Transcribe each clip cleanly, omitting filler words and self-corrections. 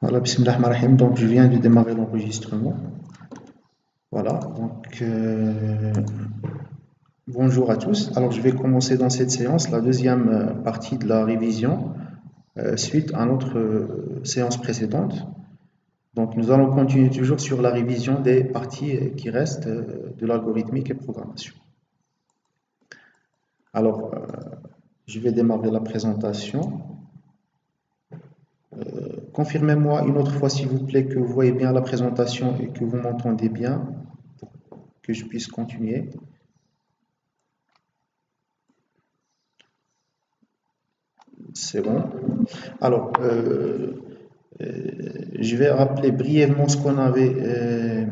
Voilà, bismillah ar-Rahman ar-Rahim. Donc, je viens de démarrer l'enregistrement. Voilà, donc bonjour à tous. Alors, je vais commencer dans cette séance la deuxième partie de la révision suite à notre séance précédente. Donc, nous allons continuer toujours sur la révision des parties qui restent de l'algorithmique et programmation. Alors, je vais démarrer la présentation. Confirmez-moi une autre fois, s'il vous plaît, que vous voyez bien la présentation et que vous m'entendez bien pour que je puisse continuer. C'est bon. Alors, je vais rappeler brièvement ce qu'on avait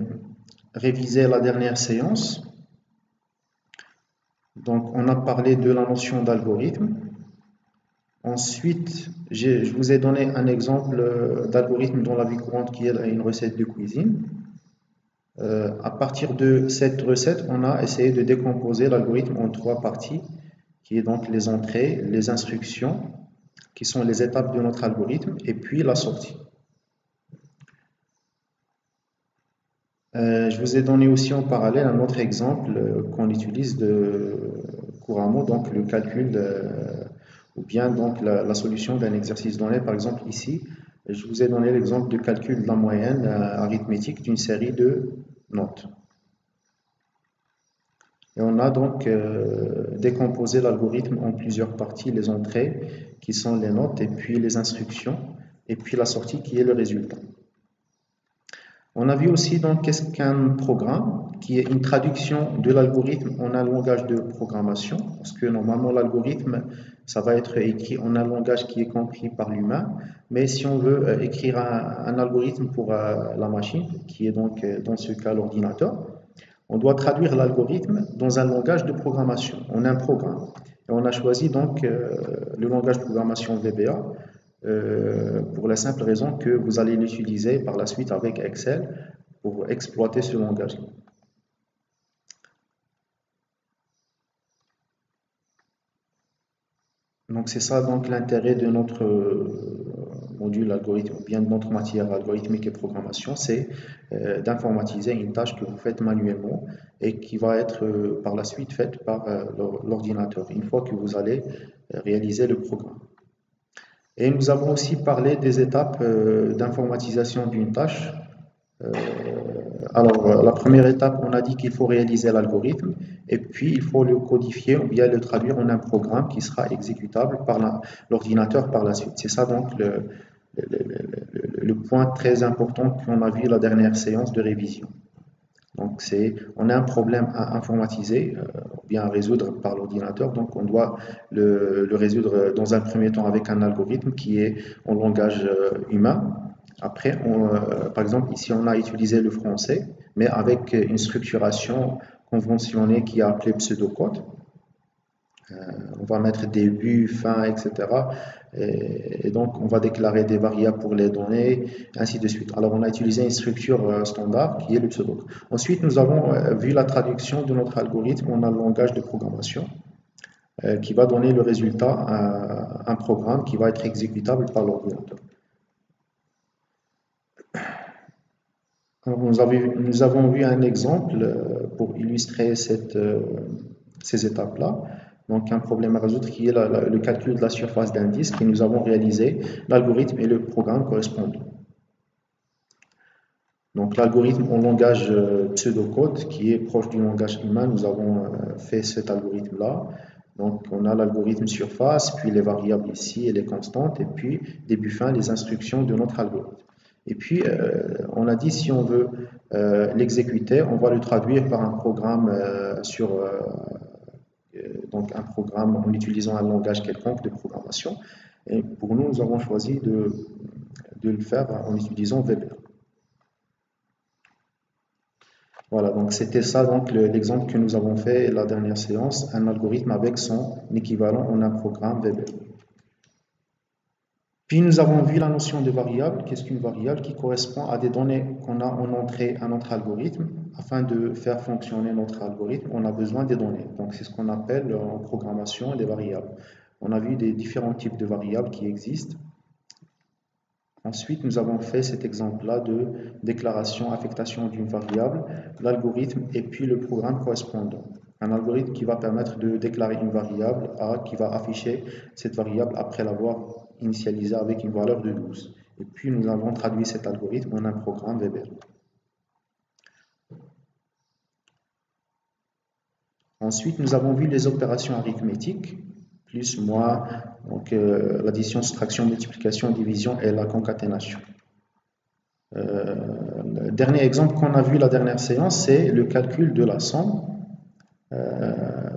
révisé à la dernière séance. Donc, on a parlé de la notion d'algorithme. Ensuite, je vous ai donné un exemple d'algorithme dans la vie courante qui est une recette de cuisine. À partir de cette recette, on a essayé de décomposer l'algorithme en trois parties, qui est donc les entrées, les instructions, qui sont les étapes de notre algorithme, et puis la sortie. Je vous ai donné aussi en parallèle un autre exemple qu'on utilise couramment, donc le calcul ou bien donc la solution d'un exercice donné. Par exemple ici, je vous ai donné l'exemple de calcul de la moyenne arithmétique d'une série de notes. Et on a donc décomposé l'algorithme en plusieurs parties, les entrées qui sont les notes, et puis les instructions, et puis la sortie qui est le résultat. On a vu aussi donc qu'est-ce qu'un programme, qui est une traduction de l'algorithme en un langage de programmation, parce que normalement l'algorithme, ça va être écrit en un langage qui est compris par l'humain, mais si on veut écrire un algorithme pour la machine, qui est donc dans ce cas l'ordinateur, on doit traduire l'algorithme dans un langage de programmation, en un programme. Et on a choisi donc le langage de programmation VBA, pour la simple raison que vous allez l'utiliser par la suite avec Excel pour exploiter ce langage. Donc c'est ça donc l'intérêt de notre module algorithme, ou bien de notre matière algorithmique et programmation, c'est d'informatiser une tâche que vous faites manuellement et qui va être par la suite faite par l'ordinateur, une fois que vous allez réaliser le programme. Et nous avons aussi parlé des étapes d'informatisation d'une tâche. Alors, la première étape, on a dit qu'il faut réaliser l'algorithme et puis il faut le codifier ou bien le traduire en un programme qui sera exécutable par l'ordinateur par la suite. C'est ça donc le point très important qu'on a vu la dernière séance de révision. Donc, on a un problème à informatiser, ou bien à résoudre par l'ordinateur, donc on doit le résoudre dans un premier temps avec un algorithme qui est en langage humain. Après, par exemple, ici on a utilisé le français, mais avec une structuration conventionnée qui est appelée pseudocode. On va mettre début, fin, etc. Et donc, on va déclarer des variables pour les données, ainsi de suite. Alors, on a utilisé une structure standard qui est le pseudocode. Ensuite, nous avons vu la traduction de notre algorithme en un langage de programmation qui va donner le résultat à un programme qui va être exécutable par l'ordinateur. Nous avons vu un exemple pour illustrer ces étapes-là. Donc, un problème à résoudre qui est le calcul de la surface d'un disque et nous avons réalisé l'algorithme et le programme correspondant. Donc, l'algorithme en langage pseudocode qui est proche du langage humain, nous avons fait cet algorithme-là. Donc, on a l'algorithme surface, puis les variables ici et les constantes, et puis début fin, les instructions de notre algorithme. Et puis, on a dit si on veut l'exécuter, on va le traduire par un programme donc un programme en utilisant un langage quelconque de programmation. Et pour nous, nous avons choisi de le faire en utilisant VBA. Voilà, donc c'était ça donc l'exemple que nous avons fait la dernière séance, un algorithme avec son équivalent en un programme VBA. Puis nous avons vu la notion de variable. Qu'est-ce qu'une variable? Qui correspond à des données qu'on a en entrée à notre algorithme. Afin de faire fonctionner notre algorithme, on a besoin des données. Donc c'est ce qu'on appelle en programmation des variables. On a vu des différents types de variables qui existent. Ensuite, nous avons fait cet exemple-là de déclaration, affectation d'une variable, l'algorithme et puis le programme correspondant. Un algorithme qui va permettre de déclarer une variable A qui va afficher cette variable après l'avoir initialisée avec une valeur de 12. Et puis, nous avons traduit cet algorithme en un programme VBA. Ensuite, nous avons vu les opérations arithmétiques, plus, moins, donc l'addition, soustraction, multiplication, division et la concaténation. Le dernier exemple qu'on a vu la dernière séance, c'est le calcul de la somme.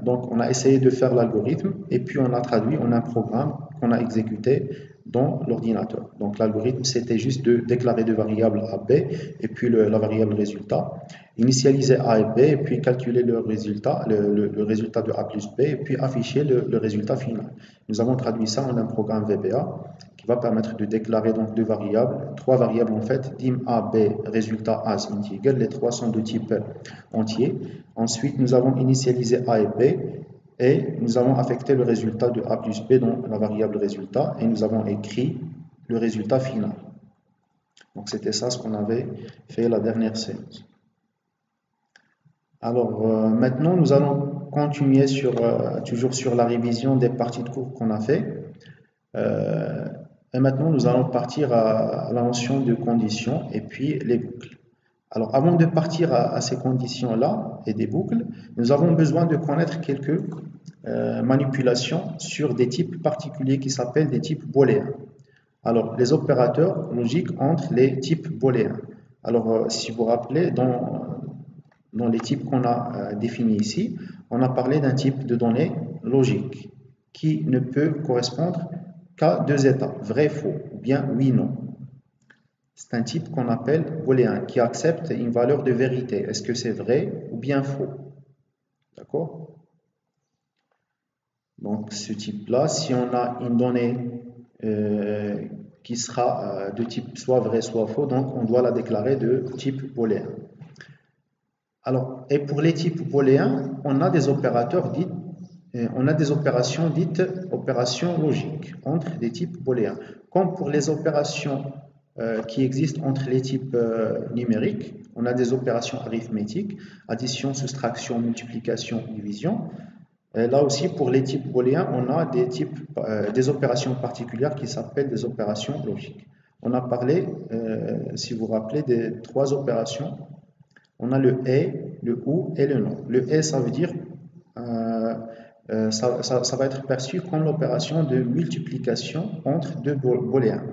Donc, on a essayé de faire l'algorithme et puis on a traduit en un programme qu'on a exécuté dans l'ordinateur. Donc, l'algorithme, c'était juste de déclarer deux variables A, B et puis la variable résultat, initialiser A et B et puis calculer le résultat, le résultat de A plus B et puis afficher le résultat final. Nous avons traduit ça en un programme VBA qui va permettre de déclarer donc deux variables, trois variables en fait, dim A, B, résultat as integer, les trois sont de type entier. Ensuite, nous avons initialisé A et B et nous avons affecté le résultat de A plus B dans la variable résultat et nous avons écrit le résultat final. Donc c'était ça ce qu'on avait fait la dernière séance. Alors maintenant, nous allons continuer toujours sur la révision des parties de cours qu'on a fait. Et maintenant, nous allons partir à la notion de conditions et puis les boucles. Alors, avant de partir à ces conditions-là et des boucles, nous avons besoin de connaître quelques manipulations sur des types particuliers qui s'appellent des types booléens. Alors, les opérateurs logiques entre les types booléens. Alors, si vous vous rappelez, dans les types qu'on a définis ici, on a parlé d'un type de données logique qui ne peut correspondre qu'à deux états, vrai, faux, ou bien oui, non. C'est un type qu'on appelle booléen, qui accepte une valeur de vérité. Est-ce que c'est vrai ou bien faux? D'accord? Donc, ce type-là, si on a une donnée qui sera de type soit vrai, soit faux, donc on doit la déclarer de type booléen. Alors, et pour les types booléens, on a des opérateurs dits on a des opérations dites opérations logiques entre des types booléens. Comme pour les opérations qui existent entre les types numériques, on a des opérations arithmétiques, addition, soustraction, multiplication, division. Et là aussi, pour les types booléens, on a des opérations particulières qui s'appellent des opérations logiques. On a parlé, si vous vous rappelez, des trois opérations. On a le et, le ou et le non. Le et, ça veut dire ça va être perçu comme l'opération de multiplication entre deux booléens.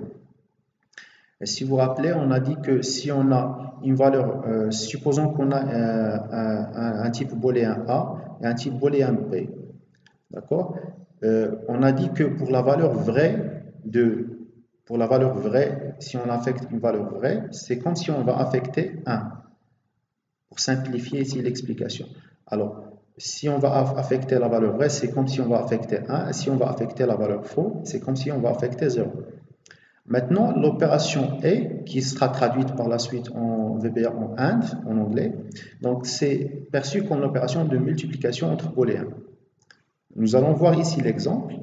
Et si vous vous rappelez, on a dit que si on a une valeur, supposons qu'on a un type booléen A et un type booléen B, d'accord? On a dit que pour la valeur vraie, si on affecte une valeur vraie, c'est comme si on va affecter 1, pour simplifier ici l'explication. Alors, si on va affecter la valeur vraie, c'est comme si on va affecter 1. Et si on va affecter la valeur faux, c'est comme si on va affecter 0. Maintenant, l'opération et, qui sera traduite par la suite en VBA en AND, en anglais, donc c'est perçu comme l'opération de multiplication entre booléens. Nous allons voir ici l'exemple.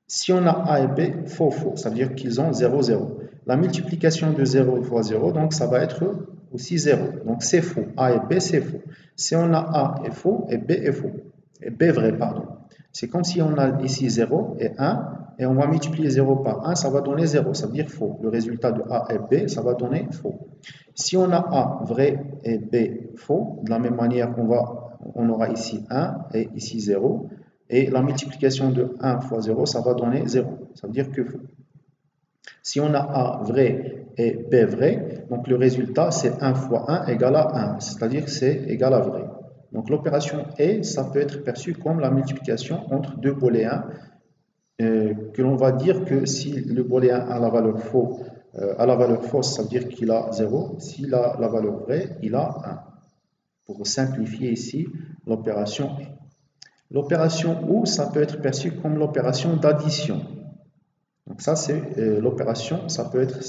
Si on a A et B, faux, faux, ça veut dire qu'ils ont 0, 0. La multiplication de 0 fois 0, donc ça va être aussi 0. Donc c'est faux. A et B, c'est faux. Si on a A est faux et B est faux. Et B vrai, pardon. C'est comme si on a ici 0 et 1, et on va multiplier 0 par 1, ça va donner 0, ça veut dire faux. Le résultat de A et B, ça va donner faux. Si on a A vrai et B faux, de la même manière, on aura ici 1 et ici 0. Et la multiplication de 1 fois 0, ça va donner 0. Ça veut dire que faux. Si on a A vrai et B vrai, donc le résultat c'est 1 fois 1 égale à 1, c'est-à-dire que c'est égal à vrai. Donc l'opération et, ça peut être perçu comme la multiplication entre deux booléens, que l'on va dire que si le booléen a la valeur fausse, ça veut dire qu'il a 0, s'il a la valeur vraie, il a 1. Pour simplifier ici l'opération et. L'opération ou, ça peut être perçu comme l'opération d'addition. Donc ça, c'est l'opération, ça peut être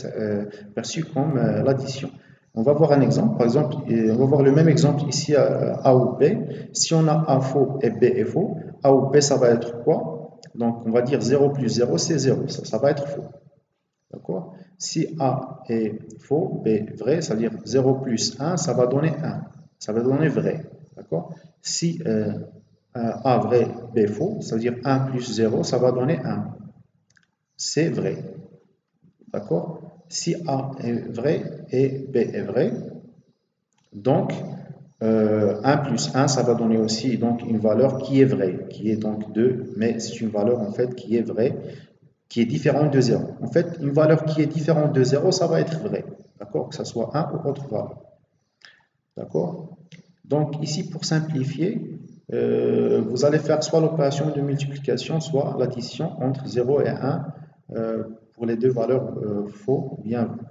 perçu comme l'addition. On va voir un exemple. Par exemple, on va voir le même exemple ici à A ou B. Si on a A faux et B est faux, A ou B, ça va être quoi? Donc, on va dire 0 plus 0, c'est 0. Ça va être faux. D'accord? Si A est faux, B vrai, c'est-à-dire 0 plus 1, ça va donner 1. Ça va donner vrai. D'accord? Si A vrai, B faux, c'est-à-dire 1 plus 0, ça va donner 1. C'est vrai. D'accord? Si A est vrai et B est vrai, donc 1 plus 1, ça va donner aussi donc, une valeur qui est vraie, qui est donc 2, mais c'est une valeur en fait qui est vraie, qui est différente de 0. En fait, une valeur qui est différente de 0, ça va être vrai. D'accord? Que ce soit 1 ou autre valeur. D'accord? Donc ici, pour simplifier, vous allez faire soit l'opération de multiplication, soit l'addition entre 0 et 1 pour les deux valeurs faux ou bien vrai.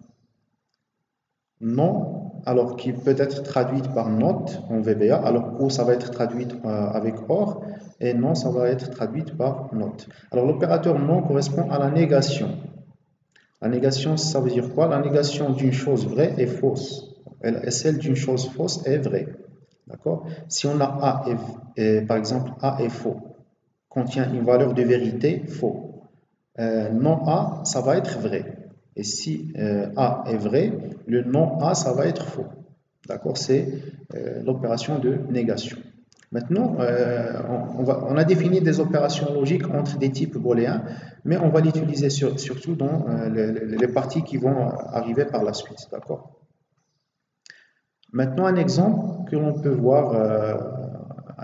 Non, alors qui peut être traduite par note en VBA, alors ou ça va être traduite avec or, et non, ça va être traduite par note. Alors l'opérateur non correspond à la négation. La négation, ça veut dire quoi? La négation d'une chose vraie est fausse. Et celle d'une chose fausse est vraie. D'accord? Si on a A, par exemple, A est faux, contient une valeur de vérité, faux. Non A, ça va être vrai. Et si A est vrai, le non A, ça va être faux. D'accord? C'est l'opération de négation. Maintenant, on a défini des opérations logiques entre des types booléens, mais on va l'utiliser surtout dans les parties qui vont arriver par la suite. D'accord? Maintenant, un exemple que l'on peut voir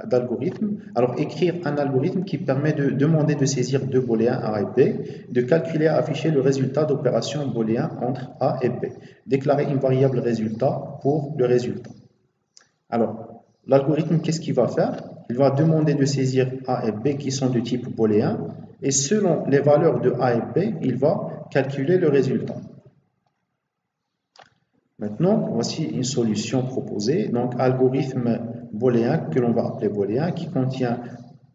d'algorithme. Alors, écrire un algorithme qui permet de demander de saisir deux booléens A et B, de calculer et afficher le résultat d'opérations booléens entre A et B, déclarer une variable résultat pour le résultat. Alors, l'algorithme, qu'est-ce qu'il va faire? Il va demander de saisir A et B qui sont de type booléen, et selon les valeurs de A et B, il va calculer le résultat. Maintenant, voici une solution proposée. Donc, algorithme booléen que l'on va appeler booléen qui contient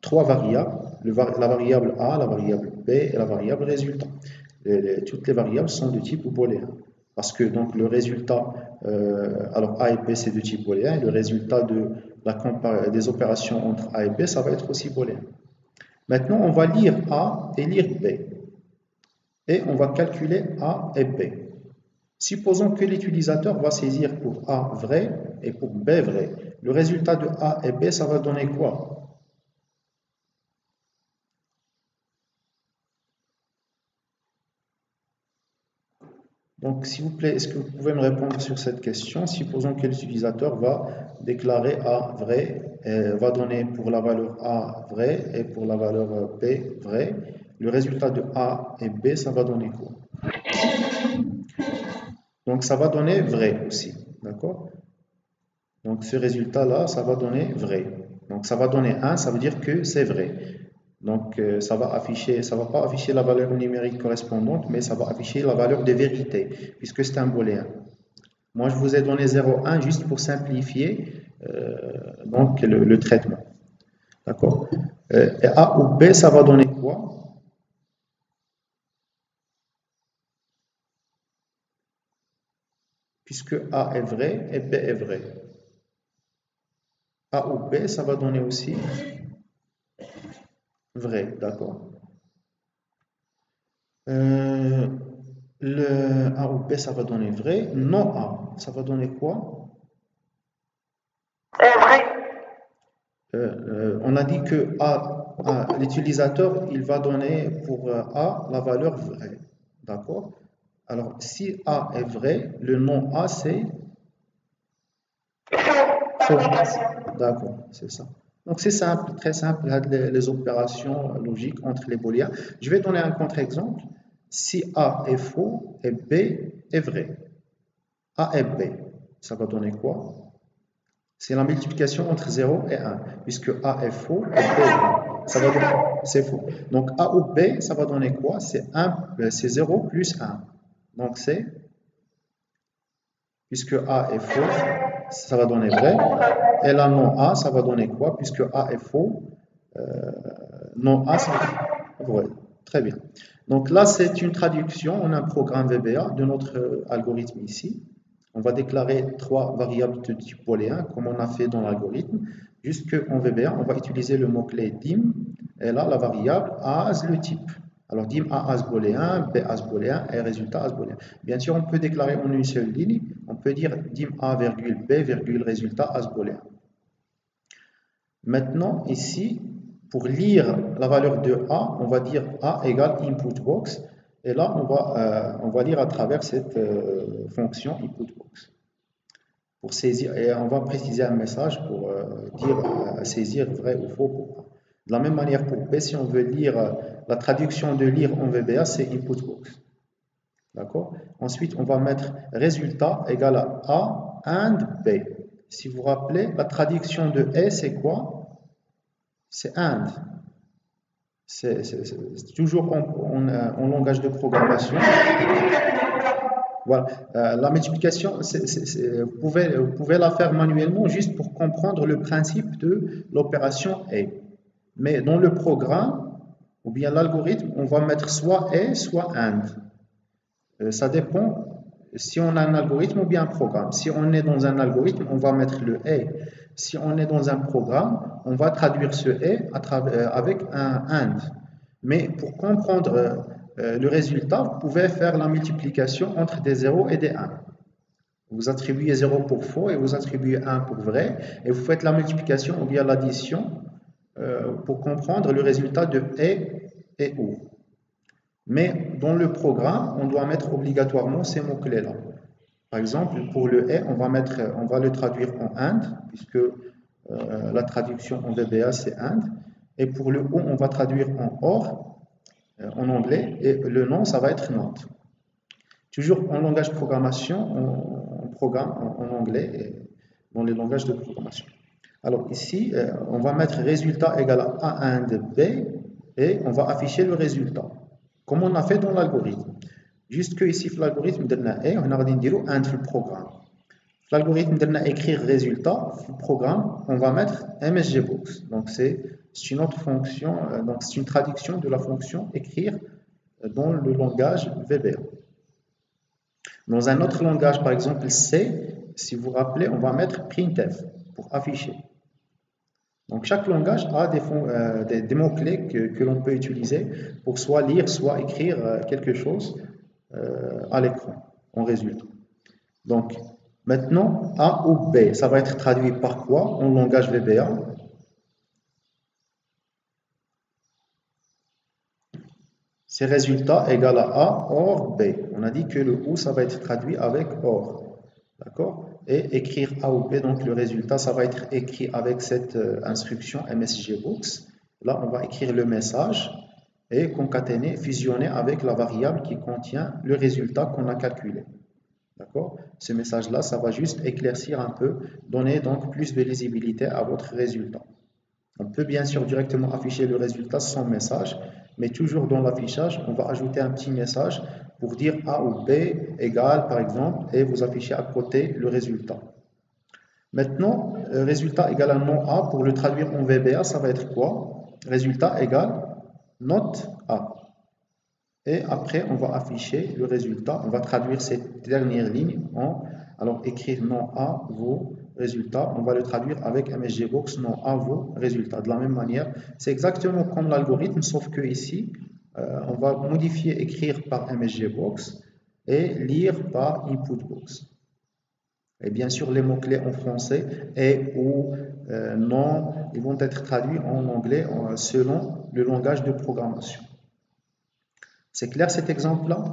trois variables, la variable A, la variable B et la variable résultat. Toutes les variables sont de type booléen. Parce que donc, le résultat, alors A et B c'est de type booléen, et le résultat des opérations entre A et B, ça va être aussi booléen. Maintenant, on va lire A et lire B. Et on va calculer A et B. Supposons que l'utilisateur va saisir pour A vrai et pour B vrai. Le résultat de A et B, ça va donner quoi? Donc, s'il vous plaît, est-ce que vous pouvez me répondre sur cette question? Supposons que l'utilisateur va déclarer A vrai, va donner pour la valeur A vrai et pour la valeur B vrai. Le résultat de A et B, ça va donner quoi? Donc, ça va donner vrai aussi. D'accord? Donc, ce résultat-là, ça va donner vrai. Donc, ça va donner 1, ça veut dire que c'est vrai. Donc, ça va pas afficher la valeur numérique correspondante, mais ça va afficher la valeur de vérité, puisque c'est un booléen. Moi, je vous ai donné 0, 1 juste pour simplifier donc le traitement. D'accord? Et A ou B, ça va donner quoi? Puisque A est vrai et B est vrai. A ou B, ça va donner aussi vrai. D'accord? Le A ou B, ça va donner vrai. Non A, ça va donner quoi? Vrai. On a dit que l'utilisateur, il va donner pour A la valeur vraie. D'accord? Alors, si A est vrai, le non A, c'est faux. D'accord, c'est ça. Donc, c'est simple, très simple, les opérations logiques entre les booléens. Je vais donner un contre-exemple. Si A est faux et B est vrai. A et B, ça va donner quoi? C'est la multiplication entre 0 et 1, puisque A est faux et B est vrai. Ça va donner, c'est faux. Donc A ou B, ça va donner quoi? C'est 0 plus 1. Donc c'est, puisque A est faux, ça va donner vrai. Et là, non A, ça va donner quoi? Puisque A est faux, non A, ça va vrai. Très bien. Donc là, c'est une traduction en un programme VBA de notre algorithme ici. On va déclarer trois variables de type booléen, comme on a fait dans l'algorithme. Jusqu'en VBA, on va utiliser le mot-clé dim. Et là, la variable as le type. Alors, dim A as booléen, B as booléen et résultat as booléen. Bien sûr, on peut déclarer en une seule ligne. On peut dire dim A virgule B virgule résultat as booléen. Maintenant, ici, pour lire la valeur de A, on va dire A égale input box. Et là, on va lire à travers cette fonction input box. Pour saisir, et on va préciser un message pour dire saisir vrai ou faux pour A. De la même manière pour B, si on veut lire la traduction de lire en VBA, c'est input box. D'accord? Ensuite, on va mettre résultat égal à A and B. Si vous vous rappelez, la traduction de A, c'est quoi? C'est and. C'est toujours en langage de programmation. Voilà. La multiplication, vous pouvez la faire manuellement juste pour comprendre le principe de l'opération A. Mais dans le programme, ou bien l'algorithme, on va mettre soit A, soit AND. Ça dépend si on a un algorithme ou bien un programme. Si on est dans un algorithme, on va mettre le A. Si on est dans un programme, on va traduire ce A avec un AND. Mais pour comprendre le résultat, vous pouvez faire la multiplication entre des 0 et des 1. Vous attribuez 0 pour faux et vous attribuez 1 pour vrai. Et vous faites la multiplication ou bien l'addition pour comprendre le résultat de A et OU. Mais dans le programme, on doit mettre obligatoirement ces mots-clés-là. Par exemple, pour le A, on va le traduire en AND, puisque la traduction en VBA, c'est AND. Et pour le OU, on va traduire en OR, en anglais, et le nom, ça va être NOT. Toujours en langage de programmation, on programme en anglais, et dans les langages de programmation. Alors ici, on va mettre résultat égal à A and B, et on va afficher le résultat, comme on a fait dans l'algorithme. Juste que ici, l'algorithme de A, on a dit AND le programme. L'algorithme de écrire résultat, le programme, on va mettre MSGBox. Donc c'est une autre fonction, donc c'est une traduction de la fonction écrire dans le langage VBA. Dans un autre langage, par exemple C, si vous vous rappelez, on va mettre printf pour afficher. Donc chaque langage a des mots-clés que l'on peut utiliser pour soit lire, soit écrire quelque chose à l'écran, en résultat. Donc maintenant, A ou B, ça va être traduit par quoi en langage VBA? C'est résultat égal à A or B. On a dit que le OU, ça va être traduit avec OR. D'accord? Et écrire A ou B, donc le résultat, ça va être écrit avec cette instruction MSGBox. Là, on va écrire le message et concaténer, fusionner avec la variable qui contient le résultat qu'on a calculé. D'accord? Ce message-là, ça va juste éclaircir un peu, donner donc plus de lisibilité à votre résultat. On peut bien sûr directement afficher le résultat sans message, mais toujours dans l'affichage, on va ajouter un petit message pour dire A ou B égale, par exemple, et vous affichez à côté le résultat. Maintenant, résultat égale à non A, pour le traduire en VBA, ça va être quoi? Résultat égale not A. Et après, on va afficher le résultat. On va traduire cette dernière ligne en, alors écrire non A vos résultats. On va le traduire avec MSGBox non A vos résultats. De la même manière, c'est exactement comme l'algorithme, sauf que ici, on va modifier écrire par MSGBox et lire par inputbox. Et bien sûr, les mots-clés en français et ou non, ils vont être traduits en anglais selon le langage de programmation. C'est clair cet exemple-là?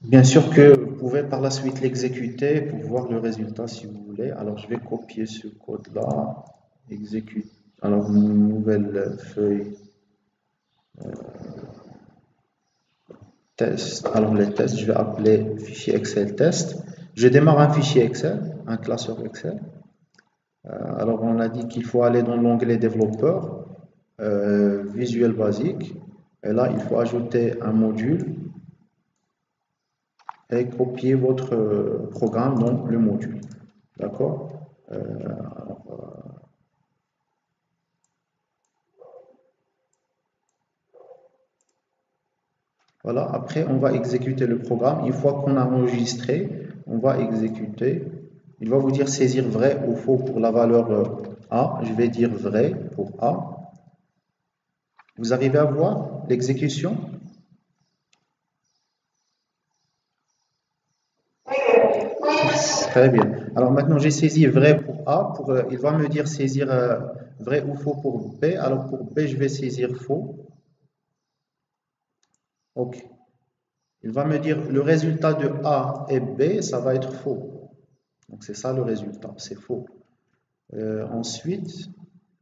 Bien sûr que vous pouvez par la suite l'exécuter pour voir le résultat si vous voulez. Alors je vais copier ce code-là, exécute. Alors une nouvelle feuille test. Alors les tests, je vais appeler fichier Excel test. Je démarre un fichier Excel, un classeur Excel. Alors on a dit qu'il faut aller dans l'onglet développeur, visuel basique. Et là, il faut ajouter un module et copier votre programme dans le module. D'accord? Voilà, après on va exécuter le programme. Une fois qu'on a enregistré, on va exécuter Il va vous dire saisir vrai ou faux pour la valeur A. Je vais dire vrai pour A. Vous arrivez à voir l'exécution? Très bien. Alors maintenant, j'ai saisi vrai pour A. Il va me dire saisir vrai ou faux pour B. Alors pour B, je vais saisir faux. OK. Il va me dire le résultat de A et B, ça va être faux. Donc c'est ça le résultat, c'est faux. Ensuite,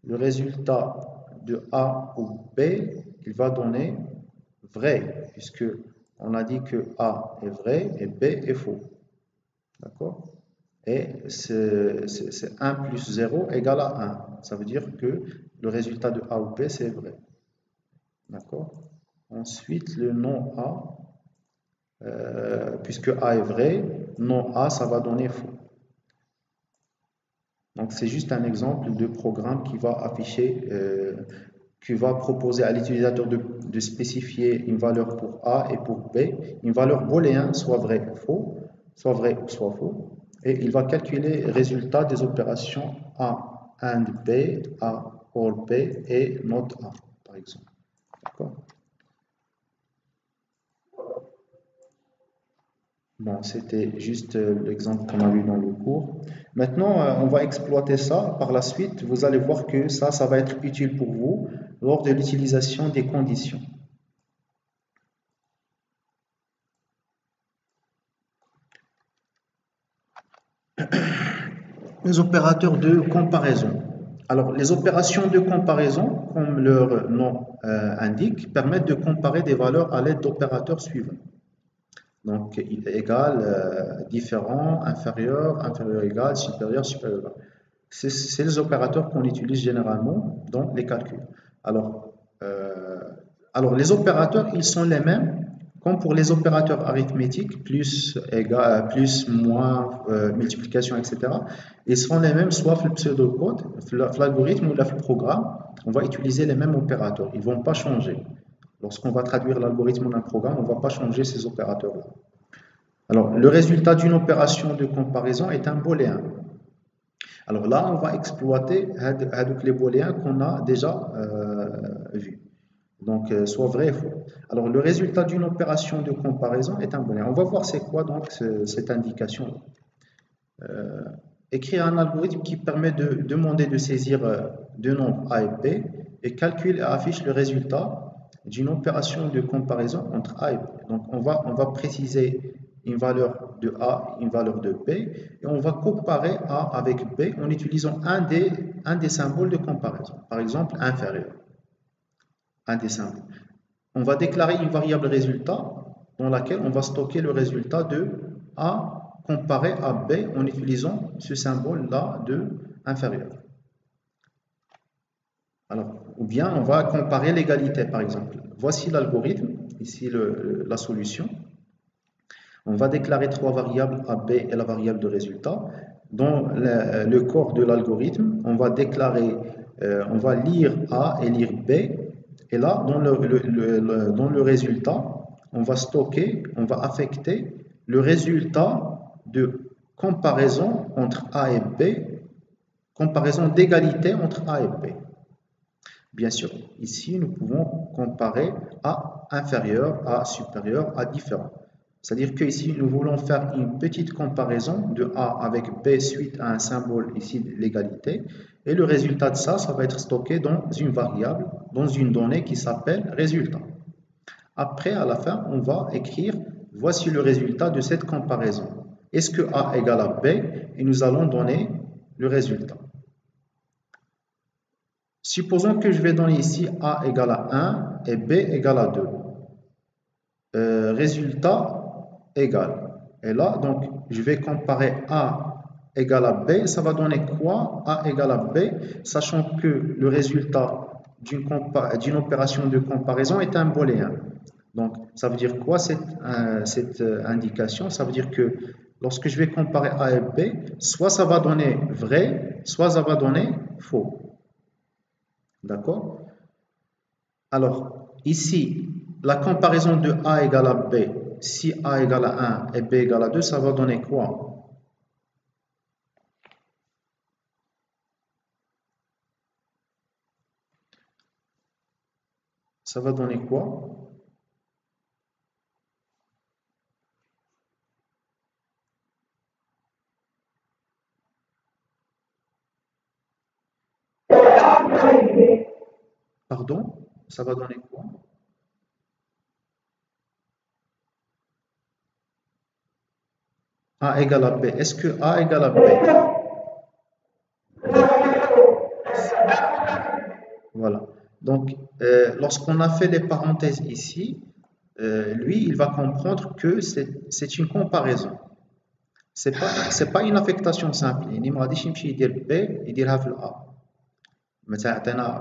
le résultat de A ou B, il va donner vrai, puisque on a dit que A est vrai et B est faux. D'accord? Et c'est 1 plus 0 égale à 1. Ça veut dire que le résultat de A ou B, c'est vrai. D'accord? Ensuite, le non A, puisque A est vrai, non A, ça va donner faux. Donc, c'est juste un exemple de programme qui va afficher, qui va proposer à l'utilisateur de spécifier une valeur pour A et pour B, une valeur booléenne, soit vrai ou faux, soit vrai ou soit faux, et il va calculer le résultat des opérations A and B, A or B et not A, par exemple. D'accord? Bon, c'était juste l'exemple qu'on a vu dans le cours. Maintenant, on va exploiter ça. Par la suite, vous allez voir que ça va être utile pour vous lors de l'utilisation des conditions. Les opérateurs de comparaison. Alors, les opérations de comparaison, comme leur nom indique, permettent de comparer des valeurs à l'aide d'opérateurs suivants. Donc, égal, différent, inférieur, inférieur égal, supérieur, supérieur égal. C'est les opérateurs qu'on utilise généralement dans les calculs. Alors, les opérateurs, ils sont les mêmes comme pour les opérateurs arithmétiques, plus, égal, plus, moins, multiplication, etc. Ils seront les mêmes soit le pseudocode, l'algorithme ou le programme. On va utiliser les mêmes opérateurs. Ils ne vont pas changer. Lorsqu'on va traduire l'algorithme en un programme, on ne va pas changer ces opérateurs-là. Alors, le résultat d'une opération de comparaison est un booléen. Alors là, on va exploiter les booléens qu'on a déjà vus. Donc, soit vrai et faux. Alors, le résultat d'une opération de comparaison est un booléen. On va voir c'est quoi donc cette indication. Écrire un algorithme qui permet de demander de saisir deux nombres A et B et calcule et affiche le résultat d'une opération de comparaison entre A et B. Donc, on va préciser une valeur de A, une valeur de B, et on va comparer A avec B en utilisant un des symboles de comparaison. Par exemple, inférieur. Un des symboles. On va déclarer une variable résultat dans laquelle on va stocker le résultat de A comparé à B en utilisant ce symbole-là de inférieur. Alors, ou bien on va comparer l'égalité, par exemple. Voici l'algorithme, ici la solution. On va déclarer trois variables AB et la variable de résultat. Dans le corps de l'algorithme, on va déclarer, on va lire A et lire B. Et là, dans le résultat, on va stocker, on va affecter le résultat de comparaison entre A et B, comparaison d'égalité entre A et B. Bien sûr, ici, nous pouvons comparer A inférieur, A supérieur, A différent. C'est-à-dire que ici, nous voulons faire une petite comparaison de A avec B suite à un symbole ici de l'égalité. Et le résultat de ça, ça va être stocké dans une variable, dans une donnée qui s'appelle résultat. Après, à la fin, on va écrire voici le résultat de cette comparaison. Est-ce que A égale à B? Et nous allons donner le résultat. Supposons que je vais donner ici A égale à 1 et B égale à 2. Résultat égal. Et là, donc, je vais comparer A égale à B. Ça va donner quoi? A égale à B, sachant que le résultat d'une opération de comparaison est un booléen. Donc, ça veut dire quoi cette indication? Ça veut dire que lorsque je vais comparer A et B, soit ça va donner vrai, soit ça va donner faux. D'accord? Alors, ici, la comparaison de A égale à B, si A égale à 1 et B égale à 2, ça va donner quoi? ça va donner quoi? Pardon? Ça va donner quoi? A égale à B. Est-ce que A égale à B? Voilà. Donc, lorsqu'on a fait les parenthèses ici, lui, il va comprendre que c'est une comparaison. C'est pas une affectation simple. Il m'a dit qu'il dit B, il dira A.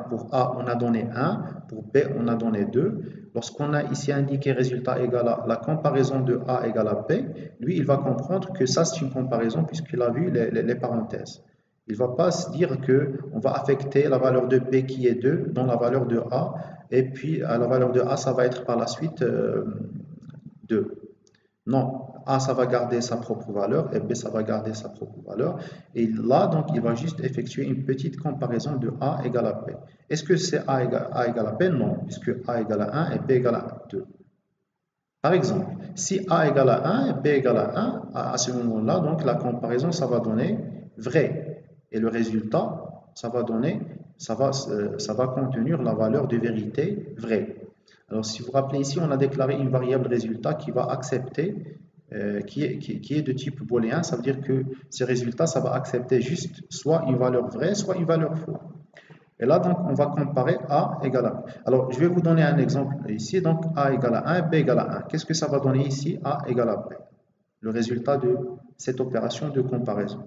Pour A, on a donné 1, pour B, on a donné 2. Lorsqu'on a ici indiqué résultat égal à la comparaison de A égale à B, lui, il va comprendre que ça, c'est une comparaison puisqu'il a vu les parenthèses. Il ne va pas se dire qu'on va affecter la valeur de B qui est 2 dans la valeur de A, et puis à la valeur de A, ça va être par la suite 2. Non, A, ça va garder sa propre valeur et B, ça va garder sa propre valeur. Et là, donc, il va juste effectuer une petite comparaison de A égale à B. Est-ce que c'est A égale à B? Non, puisque A égale à 1 et B égale à 2. Par exemple, si A égale à 1 et B égale à 1, à ce moment-là, donc la comparaison, ça va donner vrai. Et le résultat, ça va contenir la valeur de vérité vraie. Alors, si vous vous rappelez ici, on a déclaré une variable résultat qui va accepter, qui est de type booléen. Ça veut dire que ce résultat, ça va accepter juste soit une valeur vraie, soit une valeur fausse. Et là, donc, on va comparer A égale à B. Alors, je vais vous donner un exemple ici. Donc, A égale à 1, B égale à 1. Qu'est-ce que ça va donner ici? A égale à B. Le résultat de cette opération de comparaison.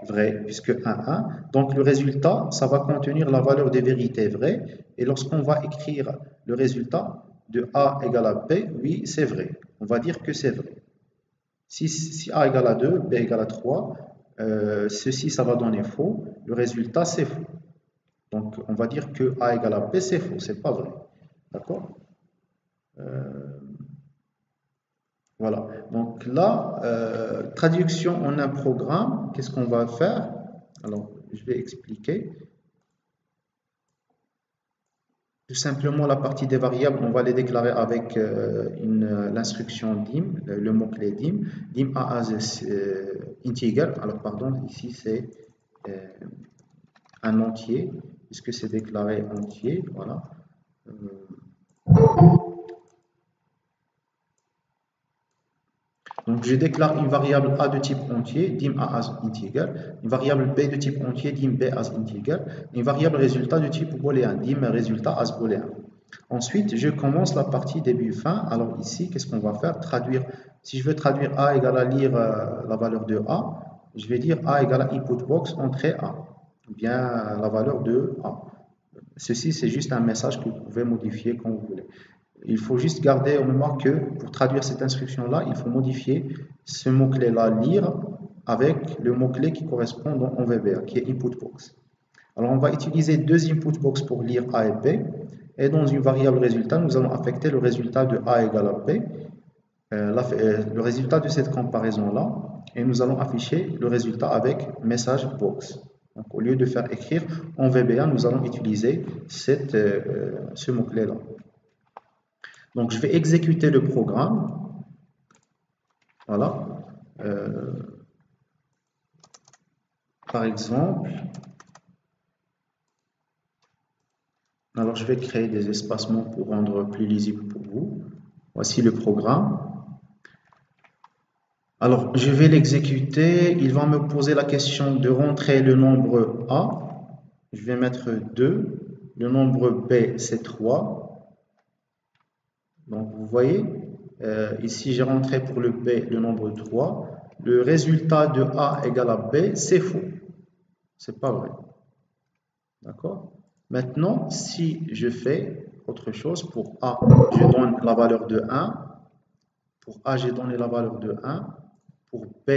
Vrai, puisque 1, 1. Donc, le résultat, ça va contenir la valeur des vérités vraies. Et lorsqu'on va écrire le résultat de A égale à B, oui, c'est vrai. On va dire que c'est vrai. Si A égale à 2, B égale à 3, ceci, ça va donner faux. Le résultat, c'est faux. Donc, on va dire que A égale à B, c'est faux, c'est pas vrai. D'accord? Voilà. Donc là, traduction en un programme, qu'est-ce qu'on va faire? Alors, je vais expliquer. Tout simplement, la partie des variables, on va les déclarer avec l'instruction dim, le mot-clé dim. Dim a as integer. Alors, pardon, ici c'est un entier, puisque c'est déclaré entier. Voilà. Donc, je déclare une variable a de type entier, dim a as integer, une variable b de type entier, dim b as integer, une variable résultat de type booléen, dim résultat as booléen. Ensuite, je commence la partie début-fin. Alors ici, qu'est-ce qu'on va faire? Traduire. Si je veux traduire a égale à lire la valeur de a, je vais dire a égale à input box entrée a, ou bien la valeur de a. Ceci, c'est juste un message que vous pouvez modifier quand vous voulez. Il faut juste garder en mémoire que pour traduire cette instruction-là, il faut modifier ce mot-clé-là, lire, avec le mot-clé qui correspond en VBA, qui est input box. Alors, on va utiliser deux input box pour lire A et B. Et dans une variable résultat, nous allons affecter le résultat de A égale à B, le résultat de cette comparaison-là, et nous allons afficher le résultat avec message box. Donc, au lieu de faire écrire en VBA, nous allons utiliser ce mot-clé-là. Donc, je vais exécuter le programme. Voilà. Par exemple, alors je vais créer des espacements pour rendre plus lisible pour vous. Voici le programme. Alors, je vais l'exécuter. Il va me poser la question de rentrer le nombre A. Je vais mettre 2. Le nombre B, c'est 3. Donc, vous voyez, ici, j'ai rentré pour le B le nombre 3. Le résultat de A égale à B, c'est faux. C'est pas vrai. D'accord? Maintenant, si je fais autre chose, pour A, je donne la valeur de 1. Pour A, j'ai donné la valeur de 1. Pour B,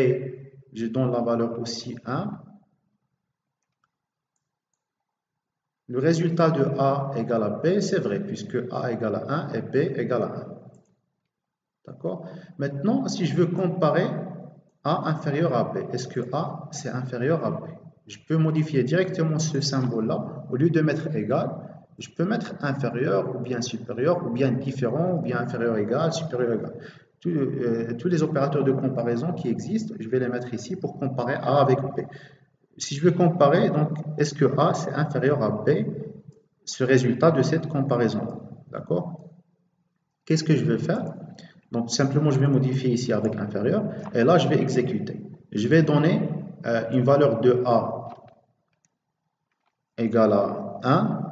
je donne la valeur aussi 1. Le résultat de A égale à B, c'est vrai, puisque A égale à 1 et B égale à 1. D'accord? Maintenant, si je veux comparer A inférieur à B, est-ce que A, c'est inférieur à B? je peux modifier directement ce symbole-là. Au lieu de mettre égal, je peux mettre inférieur, ou bien supérieur, ou bien différent, ou bien inférieur égal, supérieur égal. Tous les opérateurs de comparaison qui existent, je vais les mettre ici pour comparer A avec B. Si je veux comparer, donc, est-ce que A c'est inférieur à B, ce résultat de cette comparaison-là. D'accord? Qu'est-ce que je vais faire? Donc, simplement, je vais modifier ici avec inférieur, et là, je vais exécuter. Je vais donner une valeur de A égale à 1,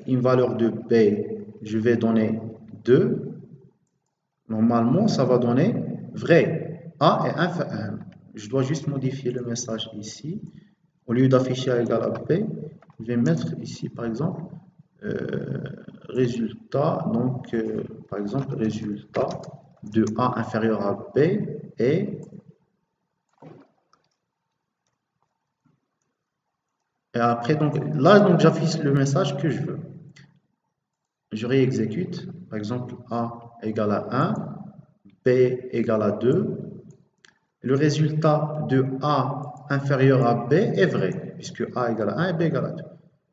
une valeur de B, je vais donner 2. Normalement, ça va donner vrai. A est inférieur. Je dois juste modifier le message ici. Au lieu d'afficher A égale à B, je vais mettre ici, par exemple, résultat. Donc, par exemple, résultat de A inférieur à B et après, donc, là, donc, j'affiche le message que je veux. Je réexécute. Par exemple, A égale à 1, B égale à 2. Le résultat de A inférieur à B est vrai, puisque A égale à 1 et B égale à 2.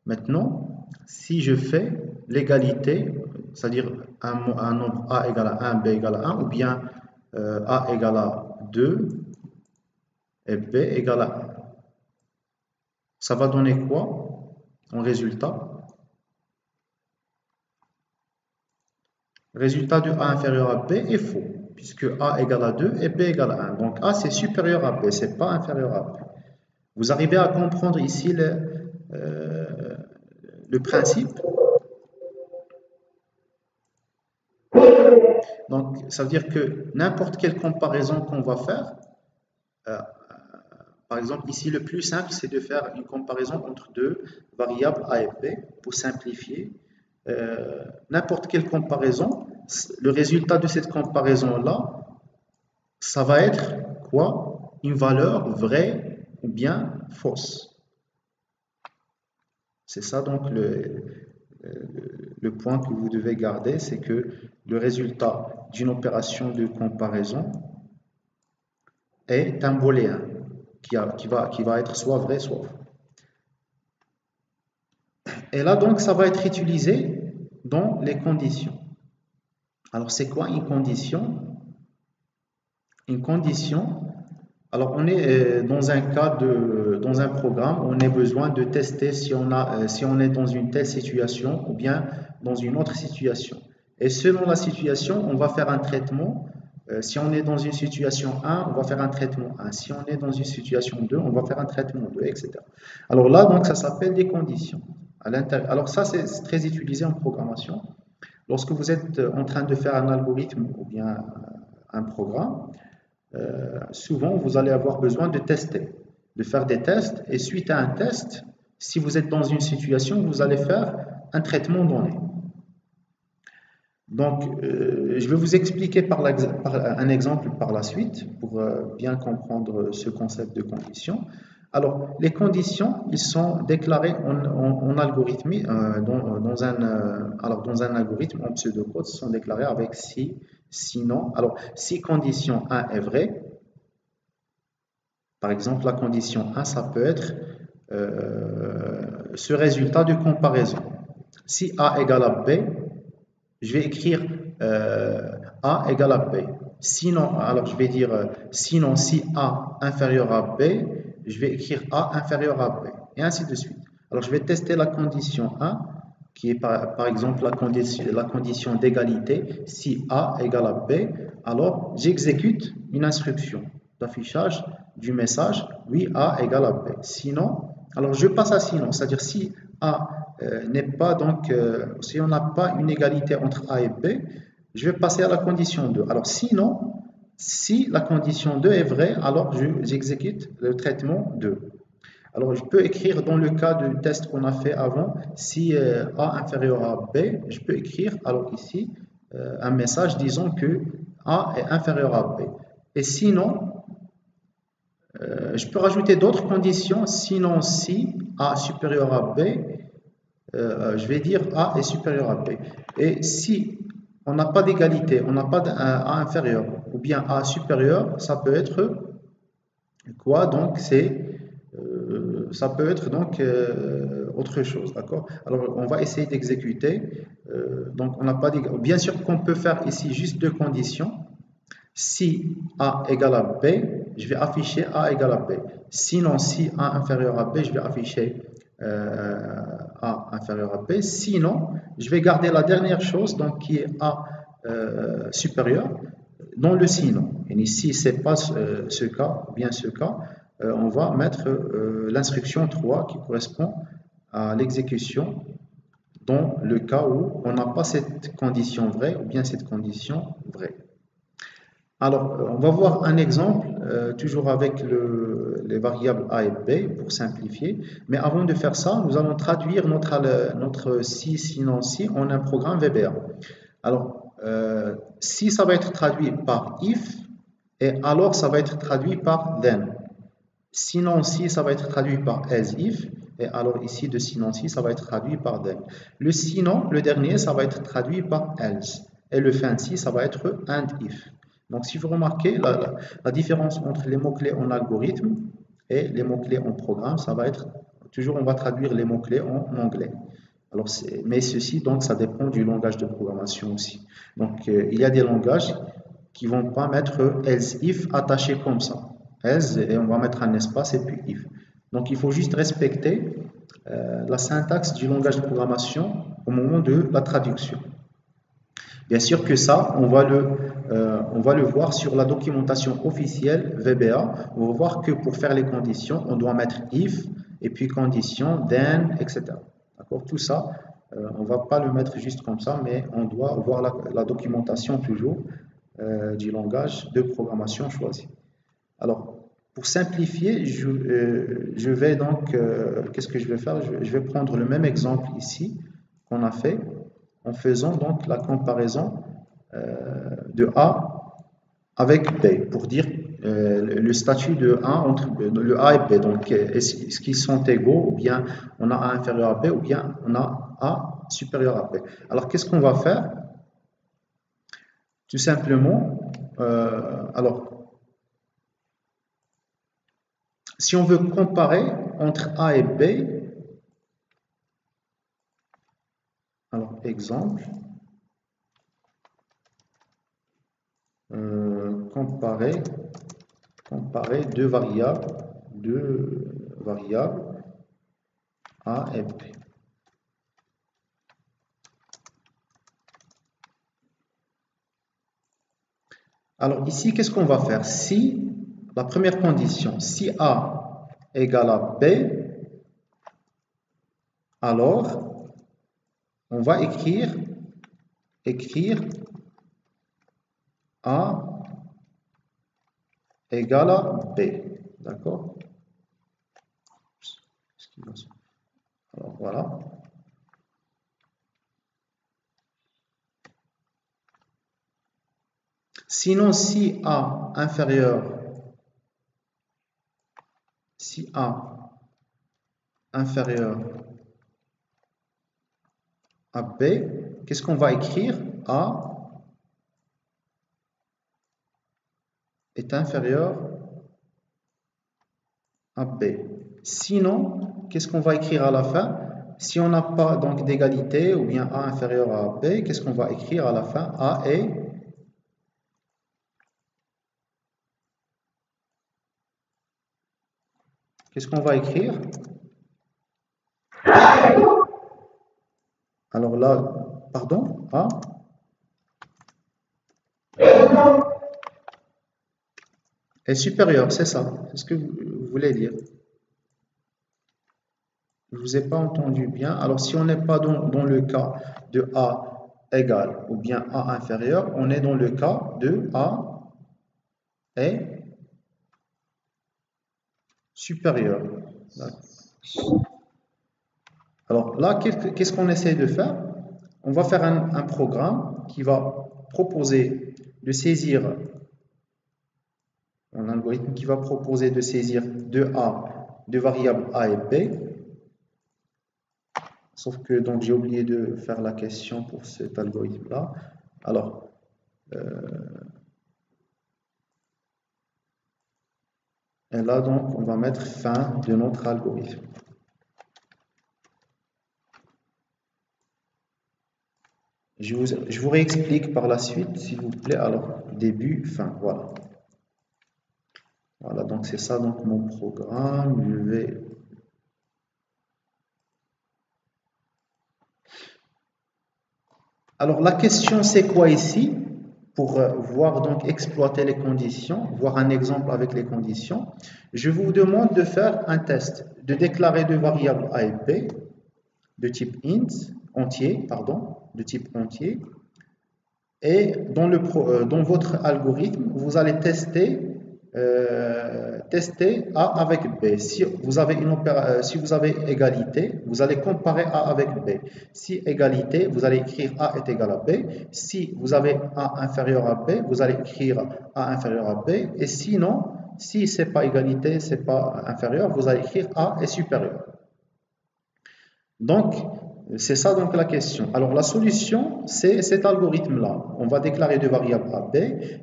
Maintenant, si je fais l'égalité, c'est-à-dire un nombre A égale à 1, B égale à 1, ou bien A égale à 2 et B égale à 1, ça va donner quoi en résultat? Résultat de A inférieur à B est faux, puisque A égale à 2 et B égale à 1. Donc A c'est supérieur à B, c'est pas inférieur à B. Vous arrivez à comprendre ici le principe? Donc ça veut dire que n'importe quelle comparaison qu'on va faire, par exemple ici le plus simple c'est de faire une comparaison entre deux variables A et B pour simplifier. N'importe quelle comparaison, le résultat de cette comparaison-là, ça va être quoi? Une valeur vraie ou bien fausse. C'est ça donc le point que vous devez garder, c'est que le résultat d'une opération de comparaison est un booléen qui va être soit vrai, soit faux. Et là, donc, ça va être utilisé dans les conditions. Alors, c'est quoi une condition? Une condition, alors on est dans un cas dans un programme, on a besoin de tester si on est dans une telle situation ou bien dans une autre situation. Et selon la situation, on va faire un traitement. Si on est dans une situation 1, on va faire un traitement 1. Si on est dans une situation 2, on va faire un traitement 2, etc. Alors là, donc, ça s'appelle des conditions. Alors ça, c'est très utilisé en programmation. Lorsque vous êtes en train de faire un algorithme ou bien un programme, souvent vous allez avoir besoin de tester, de faire des tests, et suite à un test, si vous êtes dans une situation, vous allez faire un traitement donné. Donc, je vais vous expliquer par un exemple par la suite pour bien comprendre ce concept de condition. Alors, les conditions, ils sont déclarés en algorithme, dans un algorithme en pseudocode, ils sont déclarés avec si, sinon. Alors, si condition 1 est vraie, par exemple, la condition 1, ça peut être ce résultat de comparaison. Si A égale à B, je vais écrire A égale à B. Sinon, alors je vais dire sinon si A inférieur à B, je vais écrire A inférieur à B, et ainsi de suite. Alors je vais tester la condition 1, qui est par exemple la condition d'égalité. Si A égale à B, alors j'exécute une instruction d'affichage du message, oui, A égale à B. Sinon, alors je passe à sinon, c'est-à-dire si A n'est pas donc, si on n'a pas une égalité entre A et B, je vais passer à la condition 2. Alors sinon, si la condition 2 est vraie, alors j'exécute le traitement 2. Alors je peux écrire dans le cas du test qu'on a fait avant, si A inférieur à B, je peux écrire alors ici un message disant que A est inférieur à B. Et sinon, je peux rajouter d'autres conditions, sinon si A supérieur à B, je vais dire A est supérieur à B. Et si on n'a pas d'égalité, on n'a pas d'A inférieur ou bien A supérieur, ça peut être quoi? Donc c'est ça peut être donc autre chose, d'accord? Alors, on va essayer d'exécuter. Donc, on n'a pas dit. Bien sûr qu'on peut faire ici juste deux conditions. Si A égale à B, je vais afficher A égale à B. Sinon, si A inférieur à B, je vais afficher A inférieur à B. Sinon, je vais garder la dernière chose, donc qui est A supérieur, dans le sinon. Et si ce n'est pas ce cas, bien ce cas, on va mettre l'instruction 3 qui correspond à l'exécution dans le cas où on n'a pas cette condition vraie ou bien cette condition vraie. Alors, on va voir un exemple, toujours avec les variables a et b pour simplifier. Mais avant de faire ça, nous allons traduire notre si, sinon, si en un programme VBA. Alors, si ça va être traduit par if, et alors ça va être traduit par then. Sinon, si ça va être traduit par as if, et alors ici de sinon, si ça va être traduit par then. Le sinon, le dernier, ça va être traduit par else. Et le fin si, ça va être and if. Donc, si vous remarquez la différence entre les mots-clés en algorithme et les mots-clés en programme, ça va être, toujours on va traduire les mots-clés en anglais. Alors, mais ceci, donc, ça dépend du langage de programmation aussi. Donc, il y a des langages qui ne vont pas mettre else if attaché comme ça. Else, et on va mettre un espace et puis if. Donc, il faut juste respecter la syntaxe du langage de programmation au moment de la traduction. Bien sûr que ça, on va le voir sur la documentation officielle VBA. On va voir que pour faire les conditions, on doit mettre if, et puis condition, then, etc. D'accord? Tout ça, on ne va pas le mettre juste comme ça, mais on doit voir la documentation toujours du langage de programmation choisi. Alors, pour simplifier, je vais donc, qu'est-ce que je vais faire? Je vais prendre le même exemple ici qu'on a fait, en faisant donc la comparaison de A avec B, pour dire le statut de A entre le A et B. Donc, est-ce qu'ils sont égaux, ou bien on a A inférieur à B, ou bien on a A supérieur à B. Alors, qu'est-ce qu'on va faire? Tout simplement, alors, si on veut comparer entre A et B, alors, exemple, comparer deux variables A et B. Alors ici, qu'est-ce qu'on va faire? Si la première condition, si A égale à B, alors on va écrire A égale à B. D'accord? Alors voilà. Sinon, si A inférieur à B, qu'est-ce qu'on va écrire? A est inférieur à B. Sinon, qu'est-ce qu'on va écrire à la fin? Si on n'a pas donc d'égalité ou bien A inférieur à B, qu'est-ce qu'on va écrire à la fin? A est qu'est-ce qu'on va écrire? Alors là, pardon, A est supérieur, c'est ça, c'est ce que vous voulez dire. Je ne vous ai pas entendu bien. Alors, si on n'est pas dans le cas de A égal ou bien A inférieur, on est dans le cas de A est supérieur. Alors là, qu'est-ce qu'on essaie de faire? On va faire un programme qui va proposer de saisir, un algorithme qui va proposer de saisir deux variables A et B. Sauf que donc j'ai oublié de faire la question pour cet algorithme-là. Alors, Et là, donc, on va mettre fin de notre algorithme. Je vous réexplique par la suite, s'il vous plaît. Alors, début, fin, voilà. Voilà, donc c'est ça, donc mon programme. Je vais... Alors, la question, c'est quoi ici? Pour voir, donc, exploiter les conditions, voir un exemple avec les conditions, je vous demande de faire un test, de déclarer deux variables a et b, de type int, entier, pardon, de type entier. Et dans votre algorithme, vous allez tester A avec B. Si vous avez égalité, vous allez comparer A avec B. Si égalité, vous allez écrire A est égal à B. Si vous avez A inférieur à B, vous allez écrire A inférieur à B. Et sinon, si ce n'est pas égalité, ce n'est pas inférieur, vous allez écrire A est supérieur. Donc, c'est ça donc la question. Alors la solution, c'est cet algorithme-là. On va déclarer deux variables A, B,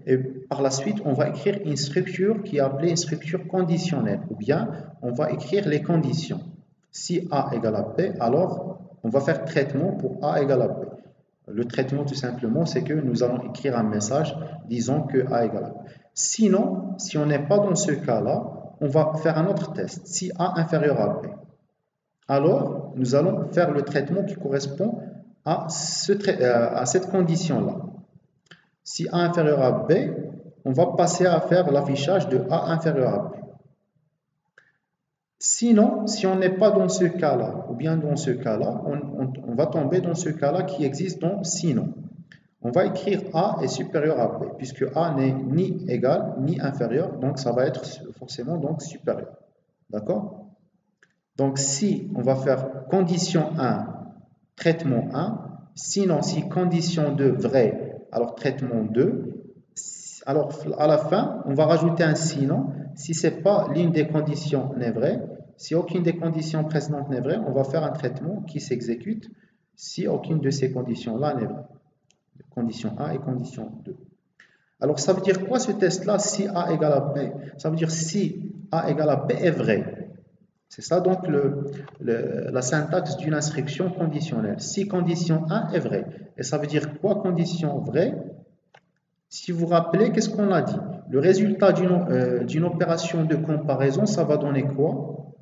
et par la suite, on va écrire une structure qui est appelée une structure conditionnelle, ou bien on va écrire les conditions. Si A égale à B, alors on va faire traitement pour A égale à B. Le traitement, tout simplement, c'est que nous allons écrire un message disant que A égale à B. Sinon, si on n'est pas dans ce cas-là, on va faire un autre test. Si A inférieur à B, alors nous allons faire le traitement qui correspond à cette condition-là. Si A inférieur à B, on va passer à faire l'affichage de A inférieur à B. Sinon, si on n'est pas dans ce cas-là, ou bien dans ce cas-là, on va tomber dans ce cas-là qui existe dans sinon. On va écrire A est supérieur à B, puisque A n'est ni égal ni inférieur, donc ça va être forcément donc supérieur. D'accord? Donc, si on va faire condition 1, traitement 1, sinon si condition 2 vrai, alors traitement 2, alors à la fin, on va rajouter un sinon. Si ce n'est pas l'une des conditions n'est vraie, si aucune des conditions précédentes n'est vraie, on va faire un traitement qui s'exécute si aucune de ces conditions-là n'est vraie. Condition 1 et condition 2. Alors, ça veut dire quoi ce test-là, si A égale à B? Ça veut dire si A égale à B est vrai. C'est ça donc la syntaxe d'une instruction conditionnelle. Si condition 1 est vraie. Et ça veut dire quoi condition vraie? Si vous vous rappelez, qu'est-ce qu'on a dit? Le résultat d'une opération de comparaison, ça va donner quoi?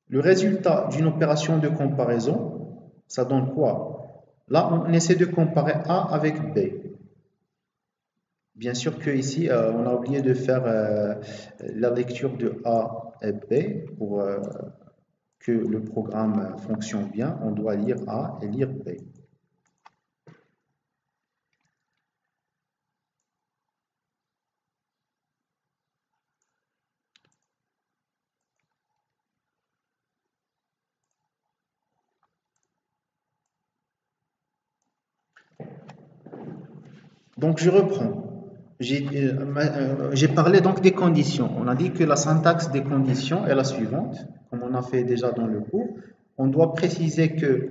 Le résultat d'une opération de comparaison, ça donne quoi? Là, on essaie de comparer A avec B. Bien sûr qu'ici, on a oublié de faire la lecture de A et B pour que le programme fonctionne bien. On doit lire A et lire B. Donc, je reprends. J'ai parlé donc des conditions. On a dit que la syntaxe des conditions est la suivante, comme on a fait déjà dans le cours. On doit préciser que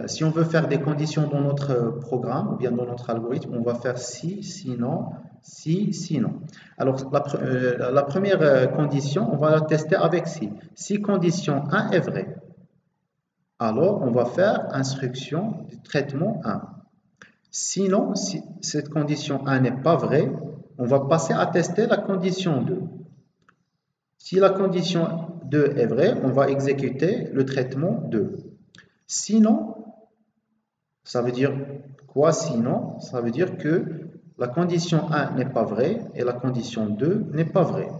si on veut faire des conditions dans notre programme ou bien dans notre algorithme, on va faire si, sinon, si, sinon. Alors, la première condition, on va la tester avec si. Si condition 1 est vraie, alors on va faire instruction du traitement 1. Sinon, si cette condition 1 n'est pas vraie, on va passer à tester la condition 2. Si la condition 2 est vraie, on va exécuter le traitement 2. Sinon, ça veut dire quoi sinon? Ça veut dire que la condition 1 n'est pas vraie et la condition 2 n'est pas vraie.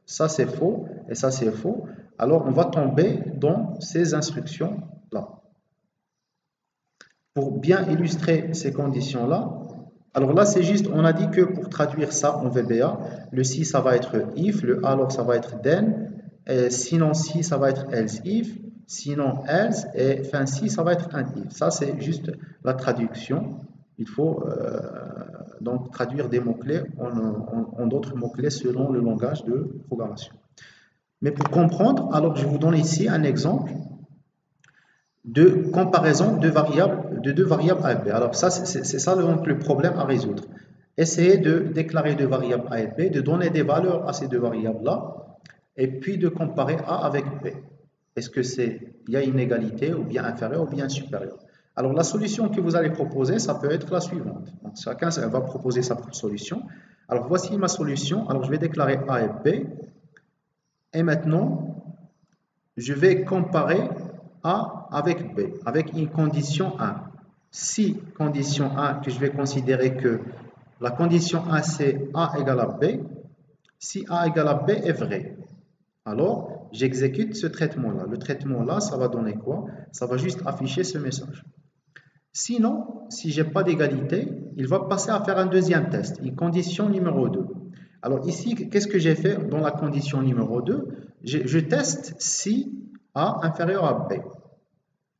Ça c'est faux et ça c'est faux. Alors on va tomber dans ces instructions-là. Pour bien illustrer ces conditions-là, alors là c'est juste, on a dit que pour traduire ça en VBA, le si ça va être if, le alors ça va être then, et sinon si ça va être else if, sinon else, et fin si ça va être un if. Ça c'est juste la traduction. Il faut donc traduire des mots-clés en d'autres mots-clés selon le langage de programmation. Mais pour comprendre, alors je vous donne ici un exemple. de comparaison de deux variables A et B. Alors ça, c'est ça donc le problème à résoudre. Essayez de déclarer deux variables A et B, de donner des valeurs à ces deux variables-là, et puis de comparer A avec B. Est-ce que il y a une égalité, ou bien inférieure, ou bien supérieure? Alors la solution que vous allez proposer, ça peut être la suivante. Donc, chacun va proposer sa propre solution. Alors voici ma solution. Alors je vais déclarer A et B. Et maintenant, je vais comparer A avec B, avec une condition 1. Si condition 1, que je vais considérer que la condition 1 c'est A égale à B, si A égale à B est vrai, alors j'exécute ce traitement-là. Le traitement-là, ça va donner quoi? Ça va juste afficher ce message. Sinon, si je n'ai pas d'égalité, il va passer à faire un deuxième test, une condition numéro 2. Alors ici, qu'est-ce que j'ai fait dans la condition numéro 2? Je teste si A inférieur à B.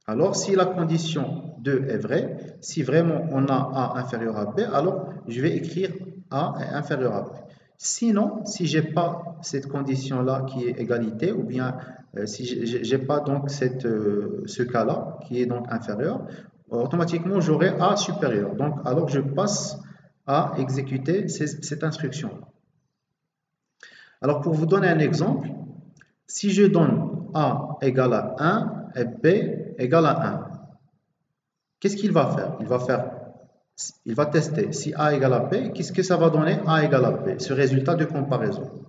Alors, si la condition 2 est vraie, si vraiment on a A inférieur à B, alors je vais écrire A est inférieur à B. Sinon, si je n'ai pas cette condition-là qui est égalité, ou bien si je n'ai pas donc ce cas-là qui est donc inférieur, automatiquement j'aurai A supérieur. Donc, alors je passe à exécuter cette instruction-là. Alors, pour vous donner un exemple, si je donne A égale à 1 et B égale à 1, qu'est-ce qu'il va faire? Il va tester si A égale à B, qu'est-ce que ça va donner A égale à B, ce résultat de comparaison.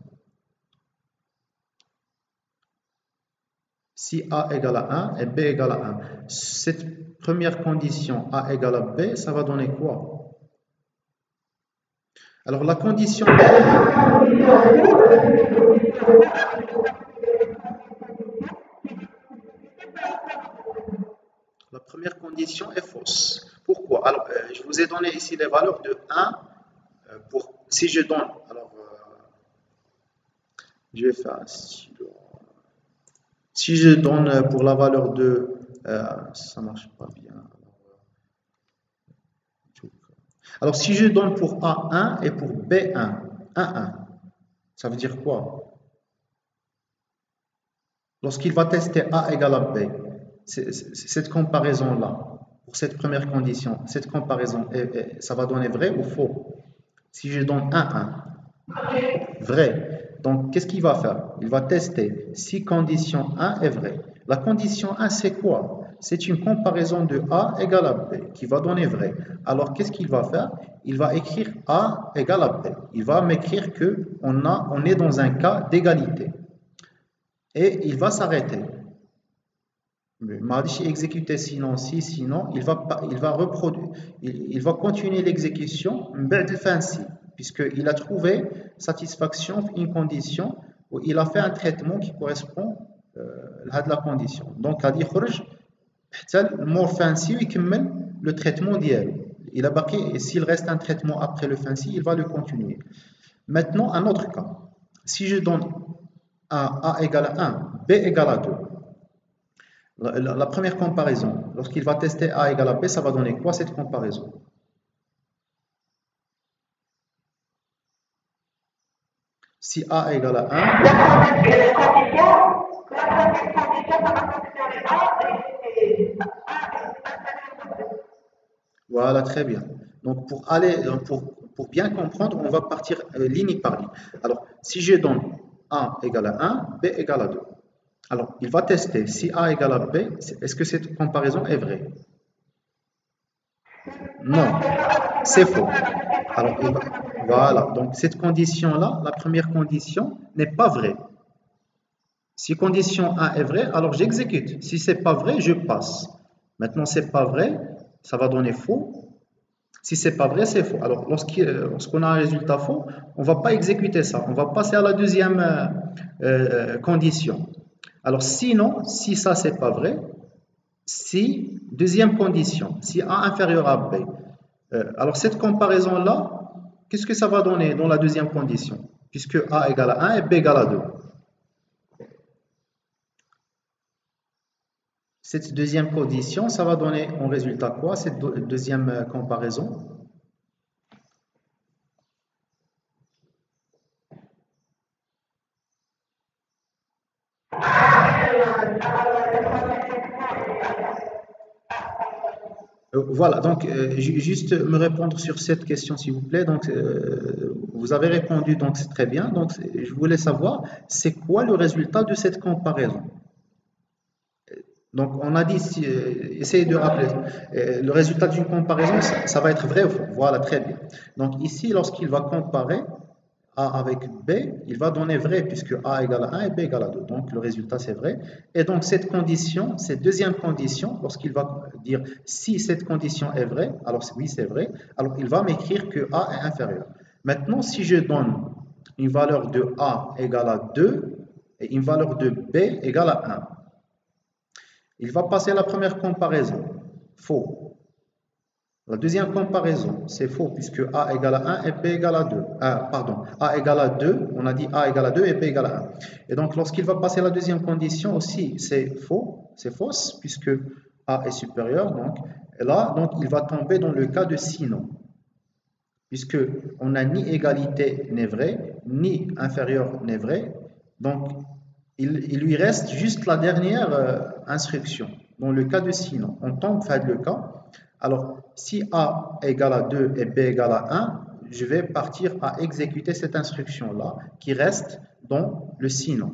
Si A égale à 1 et B égale à 1, cette première condition A égale à B, ça va donner quoi? Alors la condition... La première condition est fausse. Pourquoi? Alors, je vous ai donné ici les valeurs de 1 si je donne, alors je vais faire si je donne pour la valeur de ça marche pas bien. Alors si je donne pour A1 et pour B1, 1, ça veut dire quoi? Lorsqu'il va tester A égale à B, cette comparaison-là, pour cette première condition, cette comparaison, ça va donner vrai ou faux? Si je donne 1, vrai. Donc, qu'est-ce qu'il va faire? Il va tester si condition 1 est vraie. La condition 1, c'est quoi? C'est une comparaison de A égale à B qui va donner vrai. Alors, qu'est-ce qu'il va faire? Il va écrire A égale à B. Il va m'écrire qu'on est dans un cas d'égalité. Et il va s'arrêter. Mardi exécuter sinon si, sinon il va reproduire, il va continuer l'exécution puisqu'il a trouvé satisfaction une condition où il a fait un traitement qui correspond à la condition. Donc il a dit more fancy le traitement d'hier. Il a marqué et s'il reste un traitement après le fancy, il va le continuer. Maintenant un autre cas. Si je donne A égale à 1, B égale à 2. La première comparaison, lorsqu'il va tester A égale à B, ça va donner quoi cette comparaison? Si A égale à 1, voilà, très bien. Donc pour bien comprendre, on va partir ligne par ligne. Alors, si je donne A égale à 1, B égale à 2. Alors, il va tester si A égale à B, est-ce que cette comparaison est vraie? Non, c'est faux. Alors, voilà, donc cette condition-là, la première condition, n'est pas vraie. Si condition 1 est vraie, alors j'exécute. Si ce n'est pas vrai, je passe. Maintenant, ce n'est pas vrai, ça va donner faux. Si ce n'est pas vrai, c'est faux. Alors, lorsqu'on a un résultat faux, on ne va pas exécuter ça. On va passer à la deuxième condition. Alors, sinon, si ça, c'est pas vrai, si, deuxième condition, si A inférieur à B. Alors, cette comparaison-là, qu'est-ce que ça va donner dans la deuxième condition? Puisque A égale à 1 et B égale à 2. Cette deuxième condition, ça va donner en résultat quoi? Cette deuxième comparaison? Voilà, donc juste me répondre sur cette question s'il vous plaît. Donc vous avez répondu, donc c'est très bien. Donc je voulais savoir, c'est quoi le résultat de cette comparaison? Donc on a dit, si, essayez de rappeler, le résultat d'une comparaison, ça va être vrai ou faux. Voilà, très bien. Donc ici, lorsqu'il va comparer A avec B, il va donner vrai puisque A égale à 1 et B égale à 2. Donc le résultat c'est vrai. Et donc cette condition, cette deuxième condition, lorsqu'il va dire si cette condition est vraie, alors oui c'est vrai, alors il va m'écrire que A est inférieur. Maintenant si je donne une valeur de A égale à 2 et une valeur de B égale à 1, il va passer à la première comparaison, faux. La deuxième comparaison, c'est faux puisque A égale à 1 et B égale à 2. Pardon, A égale à 2, on a dit A égale à 2 et B égale à 1. Et donc, lorsqu'il va passer à la deuxième condition aussi, c'est faux, c'est fausse puisque A est supérieur. Donc, et là, donc, il va tomber dans le cas de sinon. Puisque on n'a ni égalité n'est vrai, ni inférieur n'est vrai. Donc, il lui reste juste la dernière instruction. Dans le cas de sinon, on tombe fin de le cas. Alors, si A égale à 2 et B égale à 1, je vais partir à exécuter cette instruction-là qui reste dans le sinon.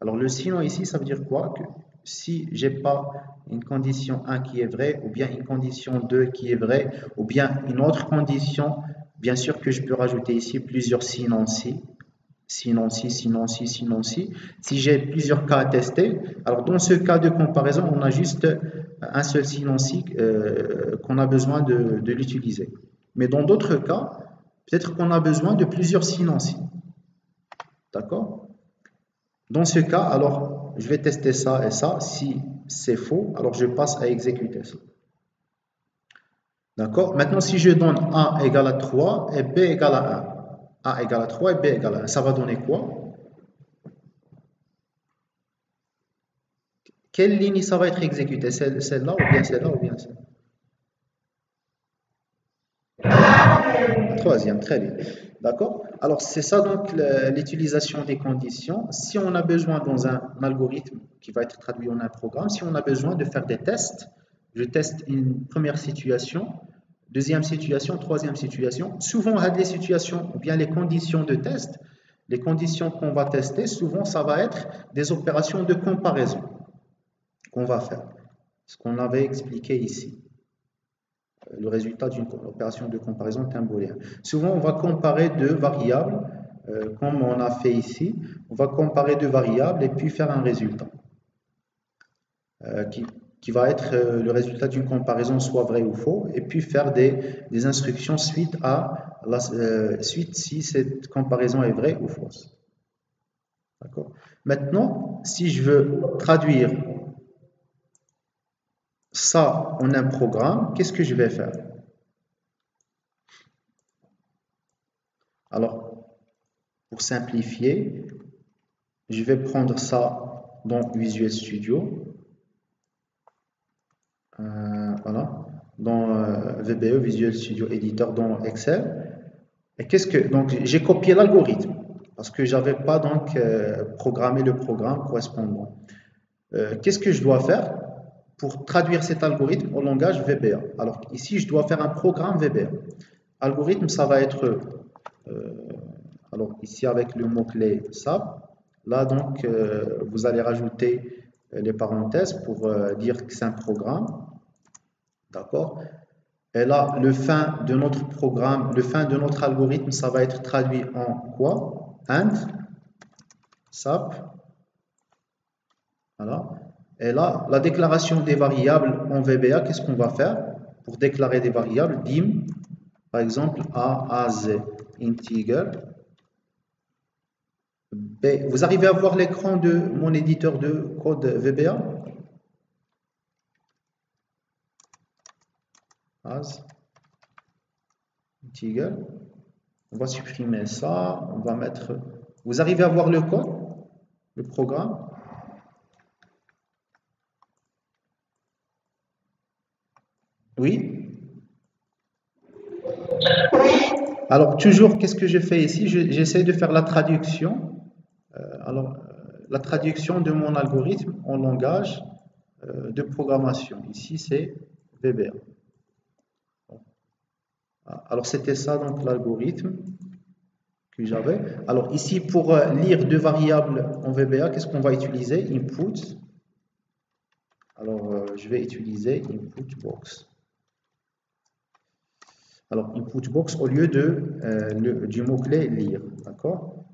Alors, le sinon ici, ça veut dire quoi? Que si je n'ai pas une condition 1 qui est vraie, ou bien une condition 2 qui est vraie, ou bien une autre condition, bien sûr que je peux rajouter ici plusieurs sinon si, sinon si, sinon si, sinon si. Si j'ai plusieurs cas à tester, alors dans ce cas de comparaison, on a juste un seul sinon si qu'on a besoin de l'utiliser. Mais dans d'autres cas, peut-être qu'on a besoin de plusieurs sinon si. D'accord? Dans ce cas, alors, je vais tester ça et ça. Si c'est faux, alors je passe à exécuter ça. D'accord? Maintenant, si je donne A égale à 3 et B égale à 1, A égale à 3 et B égale à 1, ça va donner quoi? Quelle ligne ça va être exécutée? Celle-là ou bien celle-là ou bien celle-là? La troisième, très bien. D'accord? Alors, c'est ça donc l'utilisation des conditions. Si on a besoin dans un algorithme qui va être traduit en un programme, si on a besoin de faire des tests, je teste une première situation, deuxième situation, troisième situation. Souvent, les situations ou bien les conditions de test, les conditions qu'on va tester, souvent, ça va être des opérations de comparaison qu'on va faire. Ce qu'on avait expliqué ici. Le résultat d'une opération de comparaison théorème. Souvent, on va comparer deux variables, comme on a fait ici. On va comparer deux variables et puis faire un résultat qui va être le résultat d'une comparaison soit vrai ou faux, et puis faire des instructions suite à la suite si cette comparaison est vraie ou fausse. D'accord. Maintenant, si je veux traduire ça en un programme, qu'est-ce que je vais faire? Alors, pour simplifier, je vais prendre ça dans Visual Studio. Voilà. Dans VBE, Visual Studio Editor, dans Excel. Et donc, j'ai copié l'algorithme parce que j'avais pas donc programmé le programme correspondant. Qu'est-ce que je dois faire pour traduire cet algorithme au langage VBA? Alors, ici, je dois faire un programme VBA. Algorithme, ça va être alors ici avec le mot-clé SAP, là donc vous allez rajouter les parenthèses pour dire que c'est un programme, d'accord? Et là, le fin de notre programme, le fin de notre algorithme, ça va être traduit en quoi? And SAP, voilà. Et là, la déclaration des variables en VBA, qu'est-ce qu'on va faire? Pour déclarer des variables, dim, par exemple, A à Z, integer, B. Vous arrivez à voir l'écran de mon éditeur de code VBA? As integer. On va supprimer ça. On va mettre. Vous arrivez à voir le code, le programme? Oui? Alors, toujours, qu'est-ce que je fais ici? J'essaie de faire la traduction. La traduction de mon algorithme en langage de programmation. Ici, c'est VBA. Alors c'était ça donc l'algorithme que j'avais. Alors ici pour lire deux variables en VBA, qu'est-ce qu'on va utiliser? Input. Alors je vais utiliser input box. Alors input box au lieu du mot-clé lire. D'accord?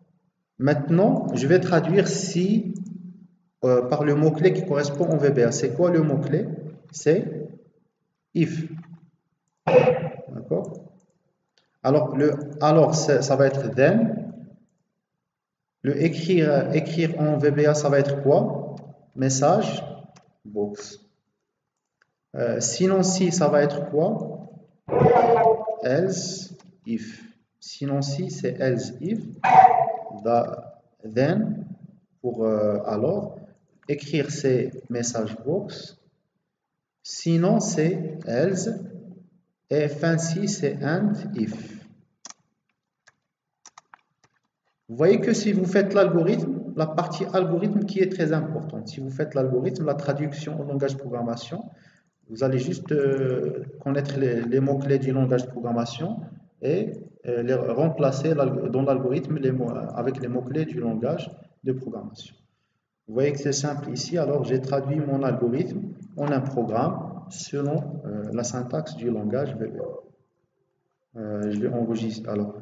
Maintenant, je vais traduire si par le mot-clé qui correspond en VBA. C'est quoi le mot-clé? C'est if. D'accord? Alors ça va être then. Le écrire en VBA, ça va être quoi? Message box. Sinon, si, ça va être quoi? Else if. Sinon, si, c'est else if. Then, pour alors, écrire c'est message box. Sinon, c'est else. Et fin si, c'est and if. Vous voyez que si vous faites l'algorithme, la partie algorithme qui est très importante. Si vous faites l'algorithme, la traduction au langage de programmation, vous allez juste connaître les mots-clés du langage de programmation et les remplacer dans l'algorithme avec les mots-clés du langage de programmation. Vous voyez que c'est simple ici. Alors, j'ai traduit mon algorithme en un programme selon la syntaxe du langage VBA. Je vais enregistrer. Alors,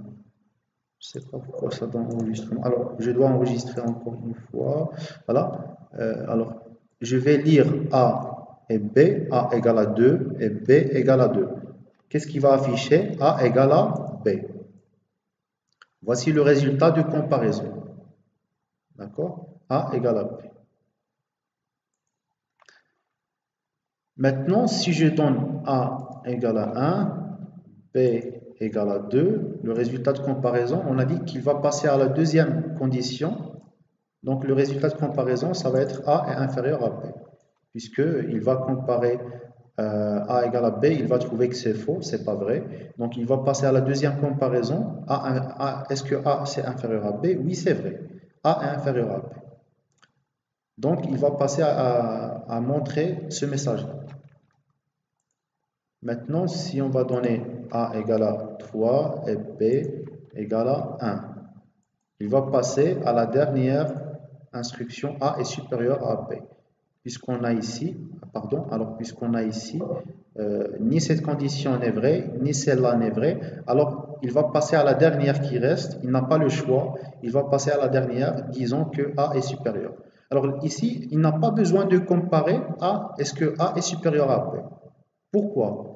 je ne sais pas pourquoi ça donne enregistrement. Alors, je dois enregistrer encore une fois. Voilà. Alors, je vais lire A et B. A égale à 2 et B égale à 2. Qu'est-ce qui va afficher? A égale à B. Voici le résultat de comparaison. D'accord? A égale à B. Maintenant, si je donne A égale à 1, B égale à 2, le résultat de comparaison, on a dit qu'il va passer à la deuxième condition. Donc, le résultat de comparaison, ça va être A est inférieur à B. Puisqu'il va comparer A égale à B, il va trouver que c'est faux, c'est pas vrai. Donc, il va passer à la deuxième comparaison. Est-ce que A c'est inférieur à B? Oui, c'est vrai. A est inférieur à B. Donc, il va passer à montrer ce message-là. Maintenant, si on va donner A égale à 3 et B égale à 1, il va passer à la dernière instruction A est supérieur à B. Puisqu'on a ici, ni cette condition n'est vraie, ni celle-là n'est vraie, alors il va passer à la dernière qui reste, il n'a pas le choix, il va passer à la dernière, disons que A est supérieur. Alors ici, il n'a pas besoin de comparer A, est-ce que A est supérieur à B? Pourquoi?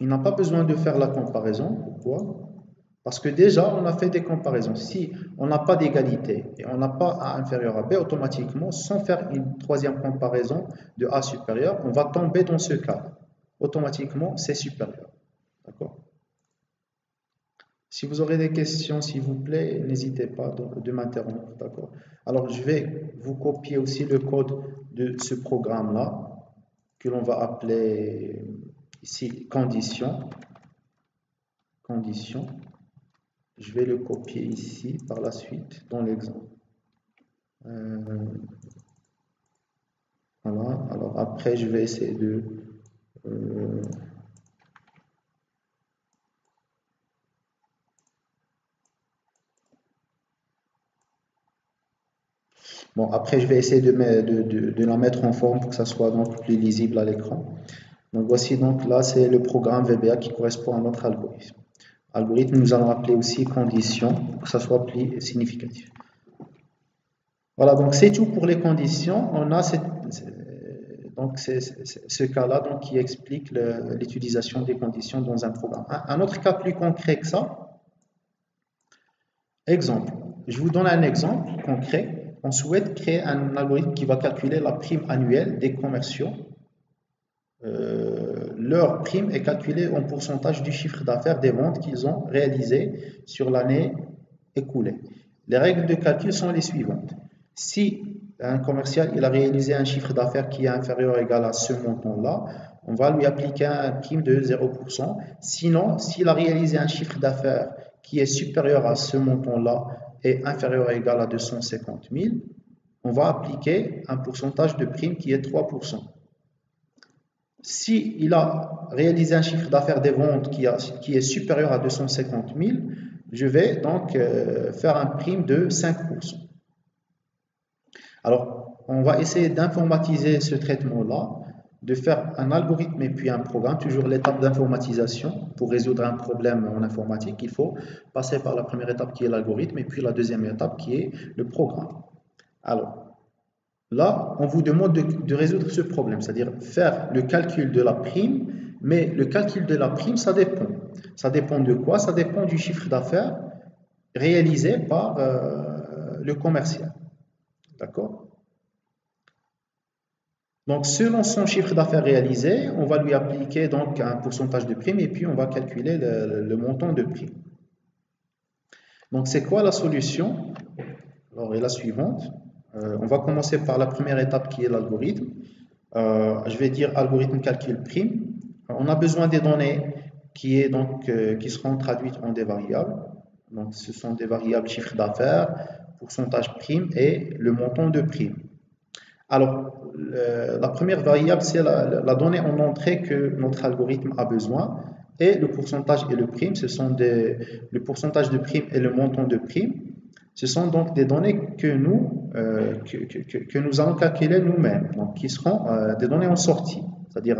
Il n'a pas besoin de faire la comparaison. Pourquoi? Parce que déjà, on a fait des comparaisons. Si on n'a pas d'égalité et on n'a pas A inférieur à B, automatiquement, sans faire une troisième comparaison de A supérieur, on va tomber dans ce cas. Automatiquement, c'est supérieur. D'accord? Si vous aurez des questions, s'il vous plaît, n'hésitez pas de m'interrompre. D'accord? Alors, je vais vous copier aussi le code de ce programme-là, que l'on va appeler ici condition. Condition. Je vais le copier ici par la suite dans l'exemple. Voilà. Alors après, je vais essayer de... Bon, après, je vais essayer de la mettre en forme pour que ça soit donc plus lisible à l'écran. Donc voici donc là, c'est le programme VBA qui correspond à notre algorithme. Algorithme, nous allons appeler aussi condition pour que ça soit plus significatif. Voilà, donc c'est tout pour les conditions. On a donc c'est ce cas-là donc, qui explique l'utilisation des conditions dans un programme. Un autre cas plus concret que ça. Exemple. Je vous donne un exemple concret. On souhaite créer un algorithme qui va calculer la prime annuelle des commerciaux. Leur prime est calculée en pourcentage du chiffre d'affaires des ventes qu'ils ont réalisées sur l'année écoulée. Les règles de calcul sont les suivantes. Si un commercial il a réalisé un chiffre d'affaires qui est inférieur ou égal à ce montant-là, on va lui appliquer un prime de 0%. Sinon, s'il a réalisé un chiffre d'affaires qui est supérieur à ce montant-là et inférieur ou égal à 250 000, on va appliquer un pourcentage de prime qui est 3%. s'il a réalisé un chiffre d'affaires des ventes qui est supérieur à 250 000, je vais donc faire un prime de 5%. Alors, on va essayer d'informatiser ce traitement-là, de faire un algorithme et puis un programme, toujours l'étape d'informatisation. Pour résoudre un problème en informatique, il faut passer par la première étape qui est l'algorithme et puis la deuxième étape qui est le programme. Alors, là, on vous demande de résoudre ce problème, c'est-à-dire faire le calcul de la prime, mais le calcul de la prime, ça dépend. Ça dépend de quoi? Ça dépend du chiffre d'affaires réalisé par le commercial. D'accord? Donc, selon son chiffre d'affaires réalisé, on va lui appliquer donc un pourcentage de prime et puis on va calculer le montant de prime. Donc, c'est quoi la solution? Alors, est la suivante. On va commencer par la première étape qui est l'algorithme. Je vais dire algorithme calcul prime. On a besoin des données qui seront traduites en des variables. Donc, ce sont des variables chiffre d'affaires, pourcentage prime et le montant de prime. Alors, la première variable, c'est la donnée en entrée que notre algorithme a besoin. Et le pourcentage et le prime, le pourcentage de prime et le montant de prime. Ce sont donc des données que nous allons calculer nous-mêmes, donc qui seront des données en sortie. C'est-à-dire,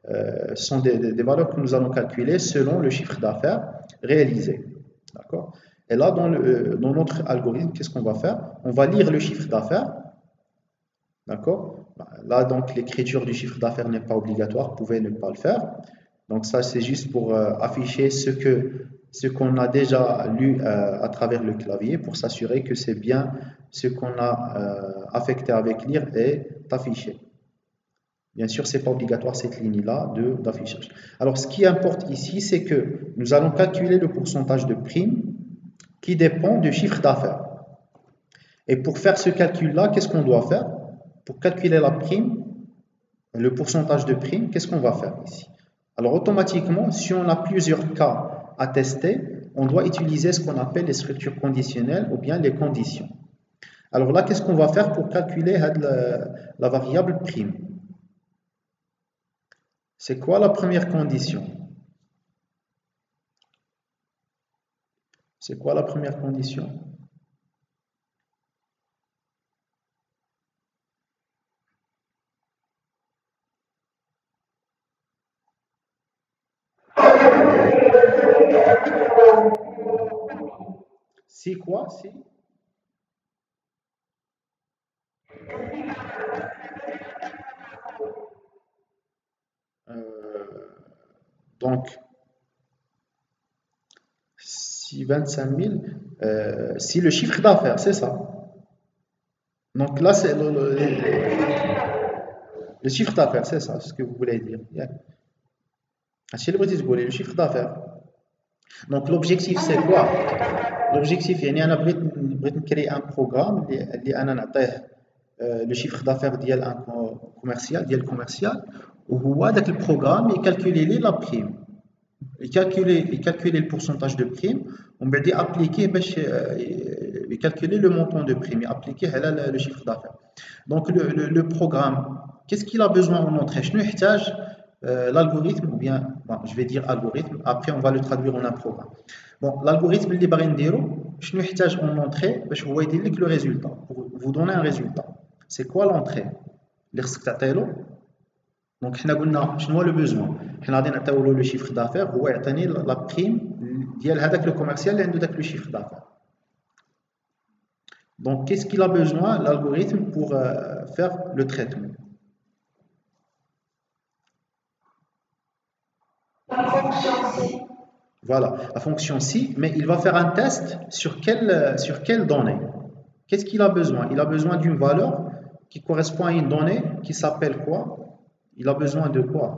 ce sont des valeurs que nous allons calculer selon le chiffre d'affaires réalisé. D'accord? Et là, dans notre algorithme, qu'est-ce qu'on va faire? On va lire le chiffre d'affaires. D'accord? Là, donc, l'écriture du chiffre d'affaires n'est pas obligatoire, vous pouvez ne pas le faire. Donc, ça, c'est juste pour afficher ce qu'on a déjà lu à travers le clavier pour s'assurer que c'est bien ce qu'on a affecté avec lire est affiché. Bien sûr, ce n'est pas obligatoire cette ligne-là d'affichage. Alors, ce qui importe ici, c'est que nous allons calculer le pourcentage de prime qui dépend du chiffre d'affaires. Et pour faire ce calcul-là, qu'est-ce qu'on doit faire? Pour calculer la prime, le pourcentage de prime, qu'est-ce qu'on va faire ici? Alors automatiquement, si on a plusieurs cas à tester, on doit utiliser ce qu'on appelle les structures conditionnelles ou bien les conditions. Alors là, qu'est-ce qu'on va faire pour calculer la variable prime? C'est quoi la première condition? C'est quoi la première condition? Si quoi? Si donc, si 25 000, si le chiffre d'affaires, c'est ça. Donc là, c'est le chiffre d'affaires, c'est ça ce que vous voulez dire. C'est le chiffre d'affaires. Donc l'objectif, c'est quoi? L'objectif, يعني أنا بغيت نكري un programme اللي أنا نعطيه le chiffre d'affaires ديال un commercial ديال commercial وهو داك البروغرام يكالكولي لي لا بريم يكالكولي le pourcentage de prime ومن بعد يابليكيه باش يكالكولي le montant de prime يابليكيه على le chiffre d'affaires. Donc le programme, qu'est-ce qu'il a besoin en entrée? شنو يحتاج l'algorithme, ou bien bon, je vais dire algorithme, après on va le traduire en un programme. Bon, l'algorithme اللي باغي نديرو شنو يحتاج en entrée باش هو يدير لك le résultat, pour vous donner un résultat. C'est quoi l'entrée اللي خصك تعطيلو؟ دونك حنا قلنا شنو هو لو بوزوان؟ حنا غادي نعطيو له لو شيفر دافير هو يعطيني لا بريم ديال هذاك لو كوميرسيال اللي عنده داك لو شيفر دافير. Donc qu'est-ce qu'il a besoin l'algorithme pour faire le traitement? Voilà, la fonction si, mais il va faire un test sur quelle donnée? Qu'est-ce qu'il a besoin? Il a besoin d'une valeur qui correspond à une donnée qui s'appelle quoi? Il a besoin de quoi?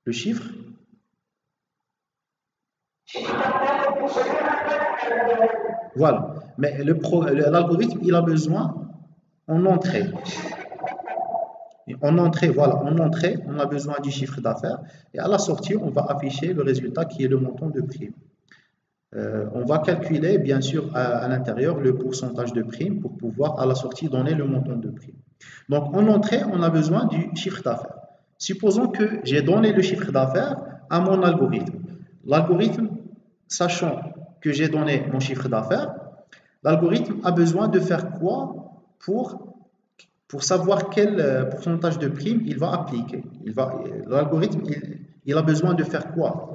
Le chiffre? Voilà, mais l'algorithme, il a besoin en entrée. En entrée, voilà, en entrée, on a besoin du chiffre d'affaires et à la sortie, on va afficher le résultat qui est le montant de prime. On va calculer, bien sûr, à l'intérieur le pourcentage de prime pour pouvoir, à la sortie, donner le montant de prime. Donc, en entrée, on a besoin du chiffre d'affaires. Supposons que j'ai donné le chiffre d'affaires à mon algorithme. L'algorithme, sachant que j'ai donné mon chiffre d'affaires, l'algorithme a besoin de faire quoi pour savoir quel pourcentage de prime il va appliquer. L'algorithme, il a besoin de faire quoi?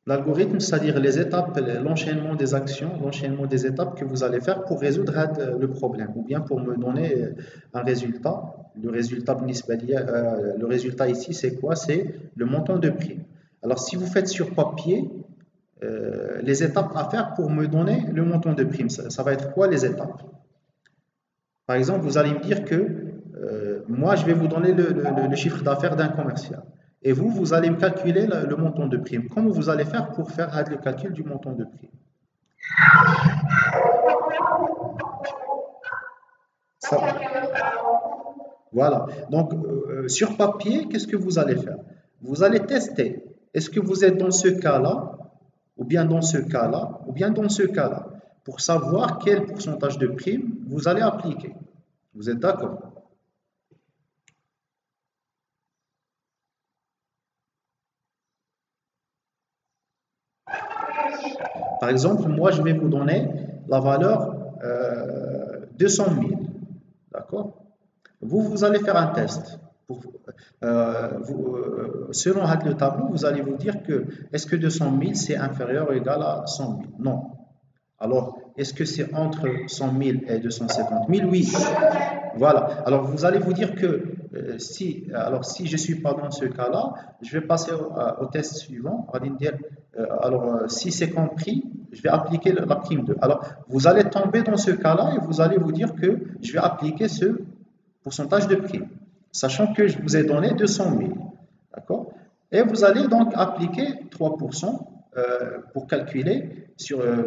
L'algorithme, c'est-à-dire les étapes, l'enchaînement des actions, l'enchaînement des étapes que vous allez faire pour résoudre le problème, ou bien pour me donner un résultat. Le résultat ici, c'est quoi? C'est le montant de prime. Alors, si vous faites sur papier, les étapes à faire pour me donner le montant de prime, ça va être quoi les étapes? Par exemple, vous allez me dire que moi, je vais vous donner le chiffre d'affaires d'un commercial. Et vous allez me calculer le montant de prime. Comment vous allez faire pour faire le calcul du montant de prime? Ça- Voilà. Donc, sur papier, qu'est-ce que vous allez faire? Vous allez tester. Est-ce que vous êtes dans ce cas-là, ou bien dans ce cas-là, ou bien dans ce cas-là, pour savoir quel pourcentage de prime vous allez appliquer. Vous êtes d'accord? Par exemple, moi, je vais vous donner la valeur 200 000. D'accord? Vous allez faire un test. Selon le tableau, vous allez vous dire que est-ce que 200 000 c'est inférieur ou égal à 100 000? Non. Alors, est-ce que c'est entre 100 000 et 250 000? Oui. Voilà. Alors, vous allez vous dire que si je ne suis pas dans ce cas-là, je vais passer au test suivant. On va dire, si c'est compris, je vais appliquer la prime 2. Alors, vous allez tomber dans ce cas-là et vous allez vous dire que je vais appliquer ce pourcentage de prime, sachant que je vous ai donné 200 000. D'accord? Et vous allez donc appliquer 3% pour calculer,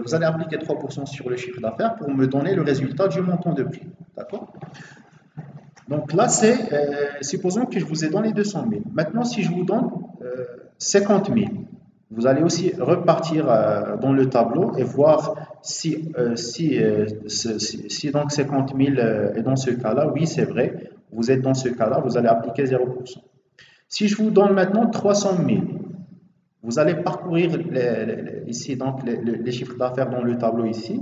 vous allez appliquer 3% sur le chiffre d'affaires pour me donner le résultat du montant de prime. D'accord? Donc là, supposons que je vous ai donné 200 000. Maintenant, si je vous donne 50 000, vous allez aussi repartir dans le tableau et voir si donc 50 000 est dans ce cas-là. Oui, c'est vrai, vous êtes dans ce cas-là, vous allez appliquer 0%. Si je vous donne maintenant 300 000, vous allez parcourir ici donc les chiffres d'affaires dans le tableau ici,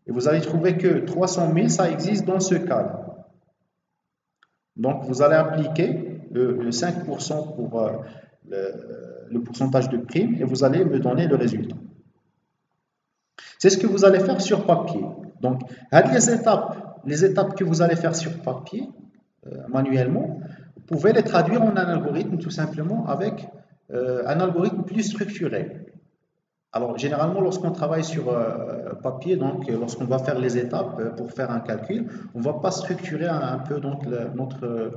et vous allez trouver que 300 000, ça existe dans ce cas-là. Donc, vous allez appliquer le 5% pour le pourcentage de prime et vous allez me donner le résultat. C'est ce que vous allez faire sur papier. Donc, les étapes que vous allez faire sur papier, manuellement, vous pouvez les traduire en un algorithme tout simplement avec un algorithme plus structuré. Alors, généralement, lorsqu'on travaille sur papier, donc lorsqu'on va faire les étapes pour faire un calcul, on ne va pas structurer un peu donc, notre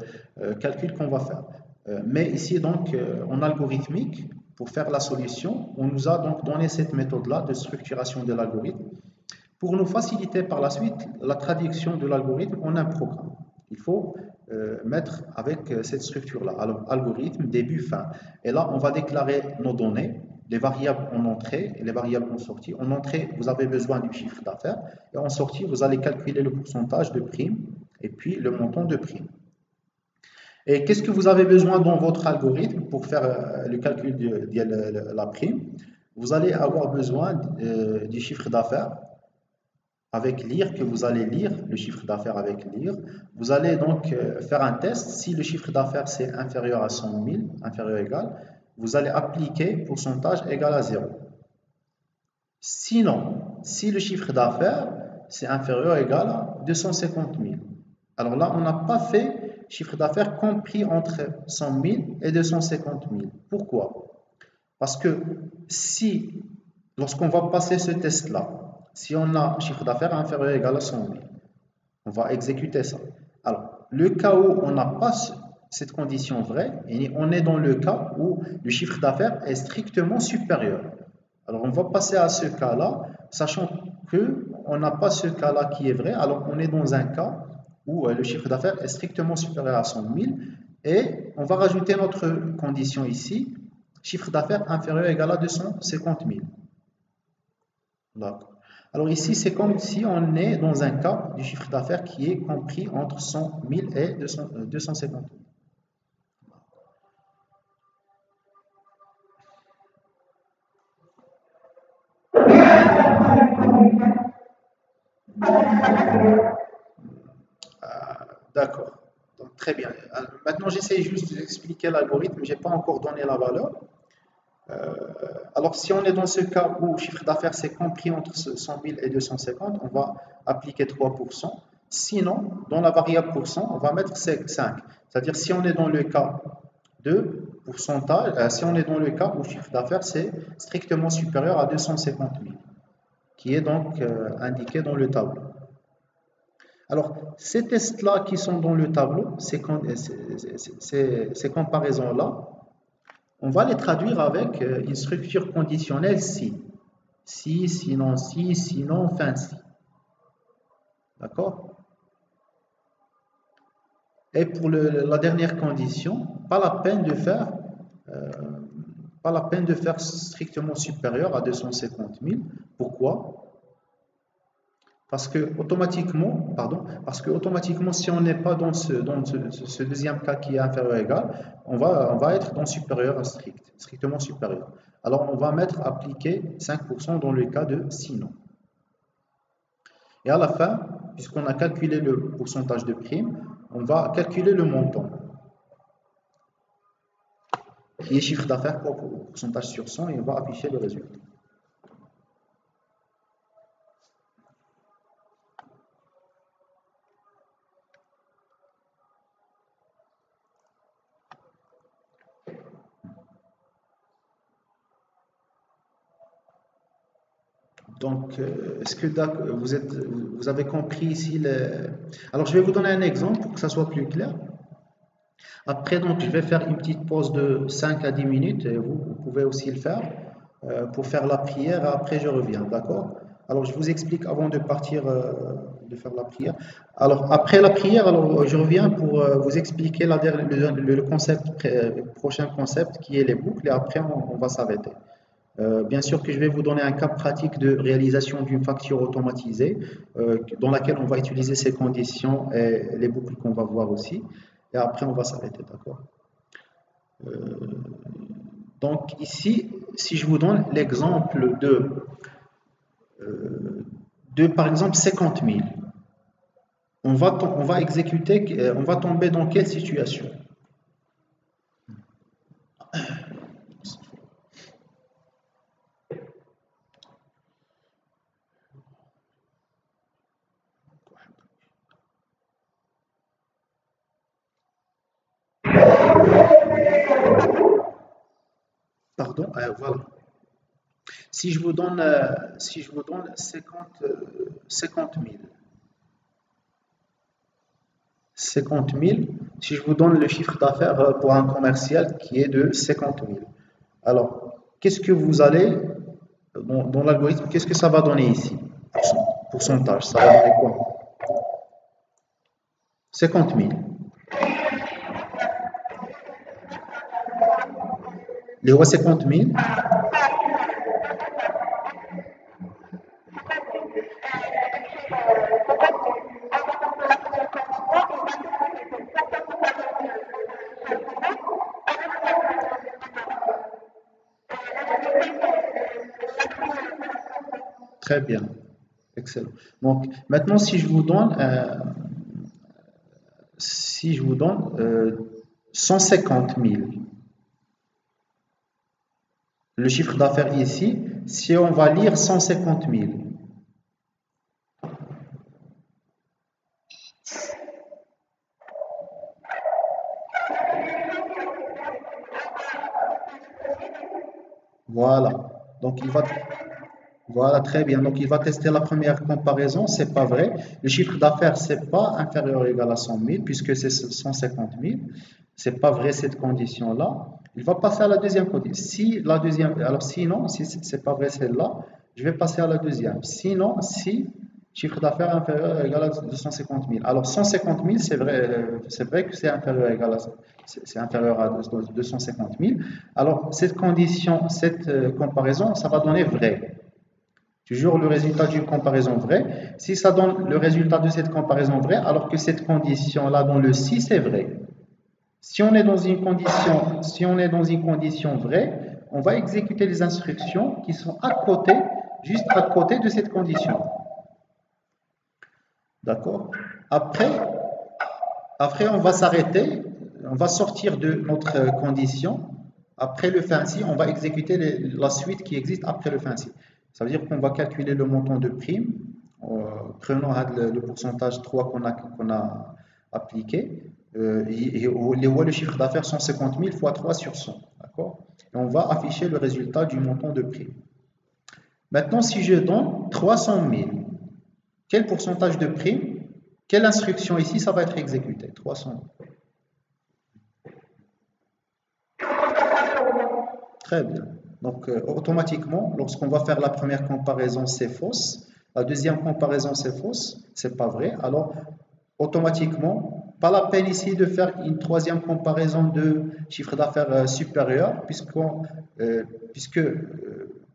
calcul qu'on va faire. Mais ici, donc, en algorithmique, pour faire la solution, on nous a donc donné cette méthode-là de structuration de l'algorithme pour nous faciliter par la suite la traduction de l'algorithme en un programme. Il faut mettre avec cette structure-là. Alors, algorithme, début, fin. Et là, on va déclarer nos données, les variables en entrée et les variables en sortie. En entrée, vous avez besoin du chiffre d'affaires. Et en sortie, vous allez calculer le pourcentage de prime et puis le montant de prime. Et qu'est-ce que vous avez besoin dans votre algorithme pour faire le calcul de la prime? Vous allez avoir besoin du chiffre d'affaires avec lire, que vous allez lire, le chiffre d'affaires avec lire. Vous allez donc faire un test. Si le chiffre d'affaires c'est inférieur à 100 000, inférieur ou égal, vous allez appliquer pourcentage égal à 0. Sinon, si le chiffre d'affaires c'est inférieur ou égal à 250 000, alors là, on n'a pas fait chiffre d'affaires compris entre 100 000 et 250 000. Pourquoi? Parce que lorsqu'on va passer ce test-là, si on a un chiffre d'affaires inférieur ou égal à 100 000, on va exécuter ça. Alors, le cas où on n'a pas cette condition vraie, on est dans le cas où le chiffre d'affaires est strictement supérieur. Alors, on va passer à ce cas-là, sachant qu'on n'a pas ce cas-là qui est vrai, alors on est dans un cas où le chiffre d'affaires est strictement supérieur à 100 000, Et on va rajouter notre condition ici, chiffre d'affaires inférieur ou égal à 250 000. D'accord. Alors ici, c'est comme si on est dans un cas du chiffre d'affaires qui est compris entre 100 000 et 250 000. D'accord. Donc, très bien. Maintenant, j'essaie juste d'expliquer l'algorithme. Je n'ai pas encore donné la valeur. Alors, si on est dans ce cas où le chiffre d'affaires c'est compris entre 100 000 et 250, on va appliquer 3%. Sinon, dans la variable pourcent, on va mettre 5. C'est-à-dire, si on est dans le cas de pourcentage, si on est dans le cas où le chiffre d'affaires c'est strictement supérieur à 250 000, qui est donc indiqué dans le tableau. Alors, ces tests-là qui sont dans le tableau, ces comparaisons-là, on va les traduire avec une structure conditionnelle si. Si, sinon si, sinon, fin si. D'accord? Et pour la dernière condition, pas la peine de faire strictement supérieur à 250 000. Pourquoi? Parce que automatiquement, si on n'est pas dans ce deuxième cas qui est inférieur ou égal, on va être dans supérieur strict, strictement supérieur. Alors on va appliquer 5% dans le cas de sinon. Et à la fin, puisqu'on a calculé le pourcentage de prime, on va calculer le montant, qui est chiffre d'affaires pour pourcentage sur 100, et on va afficher le résultat. Donc, est-ce que vous avez compris ici Alors, je vais vous donner un exemple pour que ça soit plus clair. Après, donc, je vais faire une petite pause de 5 à 10 minutes, et vous pouvez aussi le faire, pour faire la prière, et après je reviens, d'accord? Alors, je vous explique avant de partir, de faire la prière. Alors, après la prière, alors, je reviens pour vous expliquer le prochain concept qui est les boucles, et après, on va s'arrêter. Bien sûr que je vais vous donner un cas pratique de réalisation d'une facture automatisée dans laquelle on va utiliser ces conditions et les boucles qu'on va voir aussi. Et après, on va s'arrêter, d'accord? Donc ici, si je vous donne l'exemple par exemple 50 000, on va tomber dans quelle situation? Pardon, voilà. Si je vous donne 50 000, 50 000, si je vous donne le chiffre d'affaires pour un commercial qui est de 50 000. Alors, qu'est-ce que vous allez, dans l'algorithme, qu'est-ce que ça va donner ici? Pourcentage, ça va donner quoi? 50 000. Les rois 50 000. Très bien, excellent. Donc maintenant, si je vous donne 150 000, le chiffre d'affaires ici, si on va lire 150 000, voilà. Donc voilà, très bien. Donc il va tester la première comparaison, c'est pas vrai. Le chiffre d'affaires, c'est pas inférieur ou égal à 100 000 puisque c'est 150 000. C'est pas vrai cette condition-là. Il va passer à la deuxième condition. Sinon, si c'est pas vrai celle-là, je vais passer à la deuxième. Sinon, si chiffre d'affaires inférieur ou égal à 250 000. Alors 150 000, c'est vrai que c'est inférieur ou égal à ça. c'est inférieur à 250 000, alors cette comparaison, ça va donner vrai. Toujours le résultat d'une comparaison vraie. Si ça donne le résultat de cette comparaison vraie, alors que cette condition-là dans le si, c'est vrai. Si on est dans une condition vraie, on va exécuter les instructions qui sont à côté, juste à côté de cette condition. D'accord? Après, on va s'arrêter, on va sortir de notre condition. Après le fancy, on va exécuter la suite qui existe après le fancy. Ça veut dire qu'on va calculer le montant de prime, prenons le pourcentage 3 qu'on a appliqué, et le chiffre d'affaires 150 000 fois 3 sur 100. D'accord? Et on va afficher le résultat du montant de prime. Maintenant, si je donne 300 000, quel pourcentage de prime, quelle instruction ici, ça va être exécuté? 300 000. Très bien. Donc, automatiquement, lorsqu'on va faire la première comparaison, c'est fausse. La deuxième comparaison, c'est fausse. C'est pas vrai. Alors, automatiquement, pas la peine ici de faire une troisième comparaison de chiffre d'affaires supérieur, puisque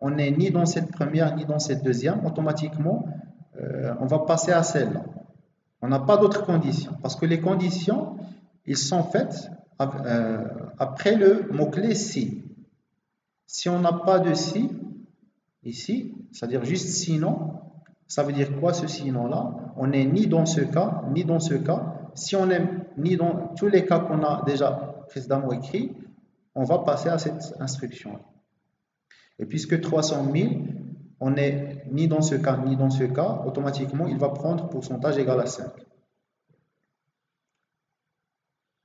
on n'est ni dans cette première ni dans cette deuxième. Automatiquement, on va passer à celle-là. On n'a pas d'autres conditions, parce que les conditions, ils sont faites après le mot-clé si. Si on n'a pas de si, ici, c'est-à-dire juste sinon, ça veut dire quoi ce sinon-là? On n'est ni dans ce cas, ni dans ce cas. Si on n'est ni dans tous les cas qu'on a déjà précédemment écrits, on va passer à cette instruction. Et puisque 300 000, on n'est ni dans ce cas, ni dans ce cas, automatiquement, il va prendre pourcentage égal à 5.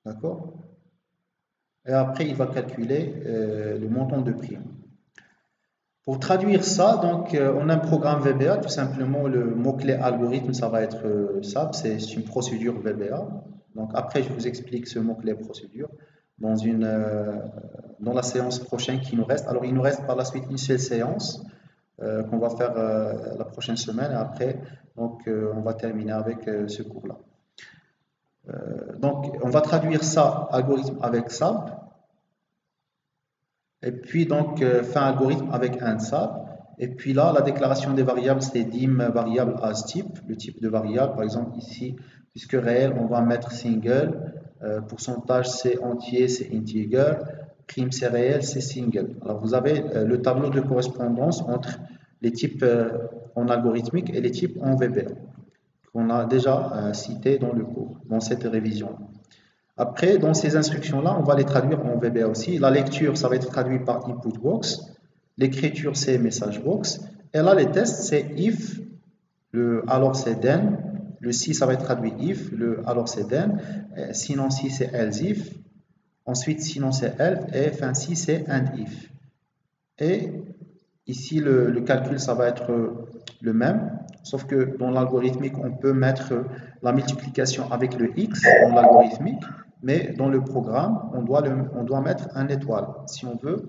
D'accord? Et après, il va calculer le montant de prime. Pour traduire ça, donc, on a un programme VBA, tout simplement, le mot-clé algorithme, ça va être SAP, c'est une procédure VBA. Donc, après, je vous explique ce mot-clé procédure dans la séance prochaine qui nous reste. Alors, il nous reste par la suite une seule séance qu'on va faire la prochaine semaine. Et après, donc, on va terminer avec ce cours-là. Donc, on va traduire ça, algorithme avec SAP. Et puis, donc, fin algorithme avec un SAP. Et puis là, la déclaration des variables, c'est dim variable as type, le type de variable. Par exemple, ici, puisque réel, on va mettre single. Pourcentage, c'est entier, c'est integer. Prime, c'est réel, c'est single. Alors, vous avez le tableau de correspondance entre les types en algorithmique et les types en VBA, qu'on a déjà cité dans le cours, dans cette révision. Après, dans ces instructions-là, on va les traduire en VBA aussi. La lecture, ça va être traduit par input box. L'écriture, c'est message box. Et là, les tests, c'est if, le alors c'est then. Le si, ça va être traduit if, le alors c'est then. Sinon, si, c'est else if. Ensuite, sinon, c'est else. Et enfin, si, c'est and if. Et ici, le calcul, ça va être le même. Sauf que dans l'algorithmique, on peut mettre la multiplication avec le x dans l'algorithmique. Mais dans le programme, on doit mettre un étoile. Si on veut,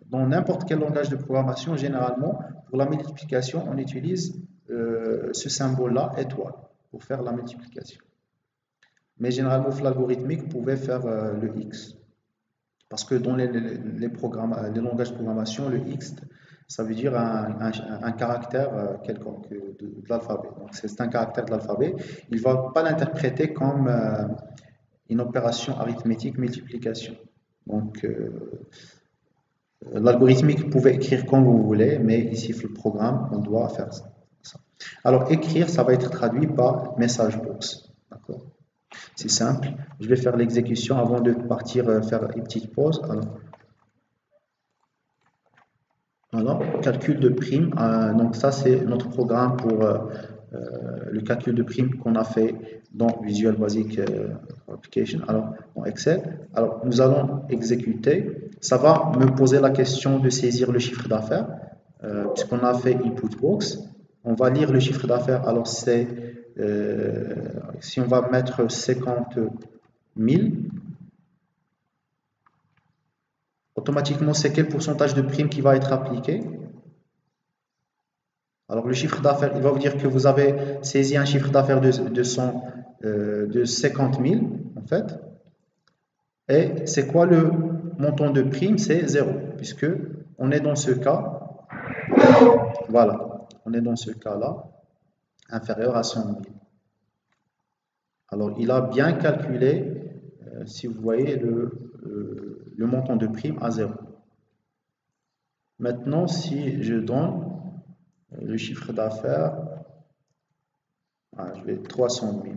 dans n'importe quel langage de programmation, généralement, pour la multiplication, on utilise ce symbole-là, étoile, pour faire la multiplication. Mais généralement, pour l'algorithmique, vous pouvez faire le x. Parce que dans les langages de programmation, le x, ça veut dire un caractère quelconque de l'alphabet. Donc, c'est un caractère de l'alphabet. Il ne va pas l'interpréter comme une opération arithmétique multiplication. Donc, l'algorithmique, vous pouvez écrire comme vous voulez, mais ici, le programme, on doit faire ça. Alors, écrire, ça va être traduit par message box. D'accord? C'est simple. Je vais faire l'exécution avant de partir faire une petite pause. Alors, calcul de prime. Donc, ça, c'est notre programme pour le calcul de prime qu'on a fait dans Visual Basic Application, alors dans Excel. Alors, nous allons exécuter. Ça va me poser la question de saisir le chiffre d'affaires, puisqu'on a fait input box. On va lire le chiffre d'affaires. Alors, c'est si on va mettre 50 000, automatiquement, c'est quel pourcentage de prime qui va être appliqué? Alors, le chiffre d'affaires, il va vous dire que vous avez saisi un chiffre d'affaires de 50 000, en fait. Et c'est quoi le montant de prime? C'est 0, puisque on est dans ce cas, voilà, on est dans ce cas-là, inférieur à 100 000. Alors, il a bien calculé, si vous voyez, le montant de prime à 0. Maintenant, si je donne le chiffre d'affaires, je vais 300 000.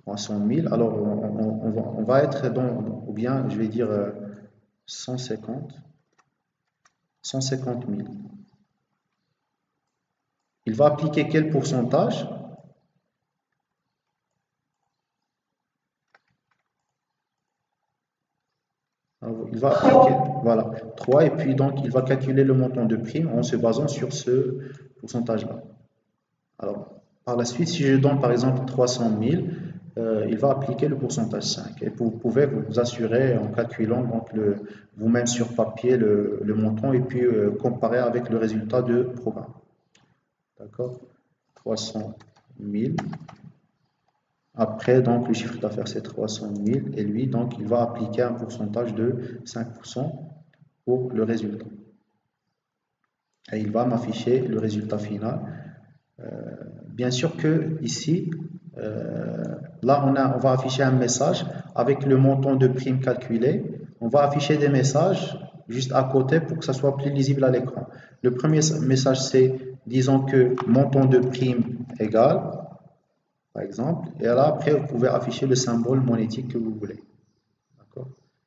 300 000, alors on va être dans, ou bien je vais dire 150 000. Il va appliquer quel pourcentage? Alors, il va appliquer, voilà, 3, et puis donc il va calculer le montant de prime en se basant sur ce pourcentage-là. Alors, par la suite, si je donne par exemple 300 000, il va appliquer le pourcentage 5. Et vous pouvez vous assurer en calculant vous-même sur papier le montant et puis comparer avec le résultat de programme. D'accord? 300 000. Après, donc, le chiffre d'affaires, c'est 300 000. Et lui, donc, il va appliquer un pourcentage de 5% pour le résultat. Et il va m'afficher le résultat final. Bien sûr que ici, là, on va afficher un message avec le montant de prime calculé. On va afficher des messages juste à côté pour que ça soit plus lisible à l'écran. Le premier message, c'est, disons que montant de prime égale, par exemple, et là, après, vous pouvez afficher le symbole monétique que vous voulez.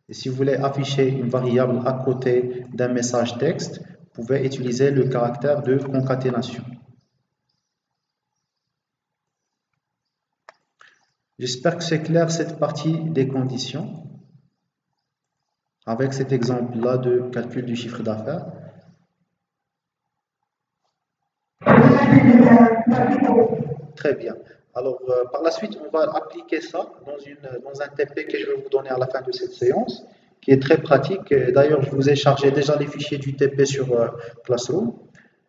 Et si vous voulez afficher une variable à côté d'un message texte, vous pouvez utiliser le caractère de concaténation. J'espère que c'est clair cette partie des conditions avec cet exemple-là de calcul du chiffre d'affaires. Très bien. Alors, par la suite, on va appliquer ça dans un TP que je vais vous donner à la fin de cette séance, qui est très pratique. D'ailleurs, je vous ai chargé déjà les fichiers du TP sur Classroom.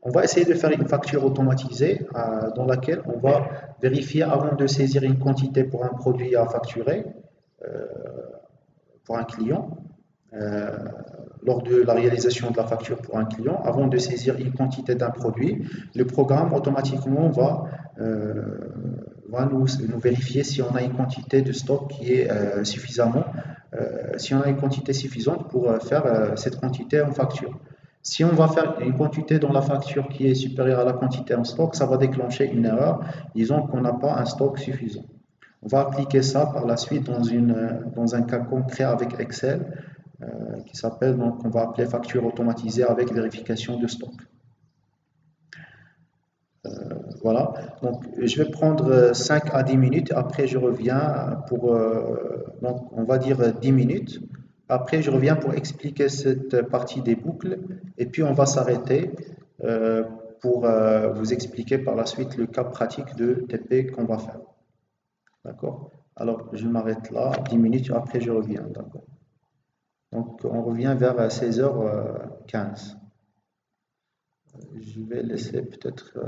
On va essayer de faire une facture automatisée dans laquelle on va vérifier avant de saisir une quantité pour un produit à facturer pour un client. Lors de la réalisation de la facture pour un client, avant de saisir une quantité d'un produit, le programme automatiquement va nous vérifier si on a une quantité de stock qui est si on a une quantité suffisante pour faire cette quantité en facture. Si on va faire une quantité dans la facture qui est supérieure à la quantité en stock, ça va déclencher une erreur, disons qu'on n'a pas un stock suffisant. On va appliquer ça par la suite dans un cas concret avec Excel qui s'appelle, donc on va appeler facture automatisée avec vérification de stock. Voilà, donc je vais prendre 5 à 10 minutes, après je reviens pour, donc on va dire 10 minutes, après je reviens pour expliquer cette partie des boucles, et puis on va s'arrêter pour vous expliquer par la suite le cas pratique de TP qu'on va faire. D'accord? Alors je m'arrête là, 10 minutes, après je reviens, d'accord? Donc on revient vers 16h15. Je vais laisser peut-être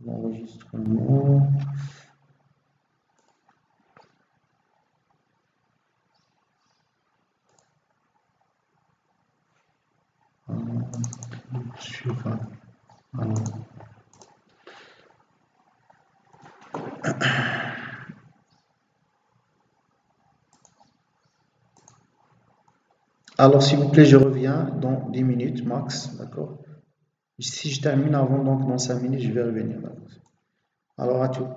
l'enregistrement. Alors, s'il vous plaît, je reviens dans 10 minutes max, d'accord? Si je termine avant, donc dans 5 minutes, je vais revenir. Alors, à tout.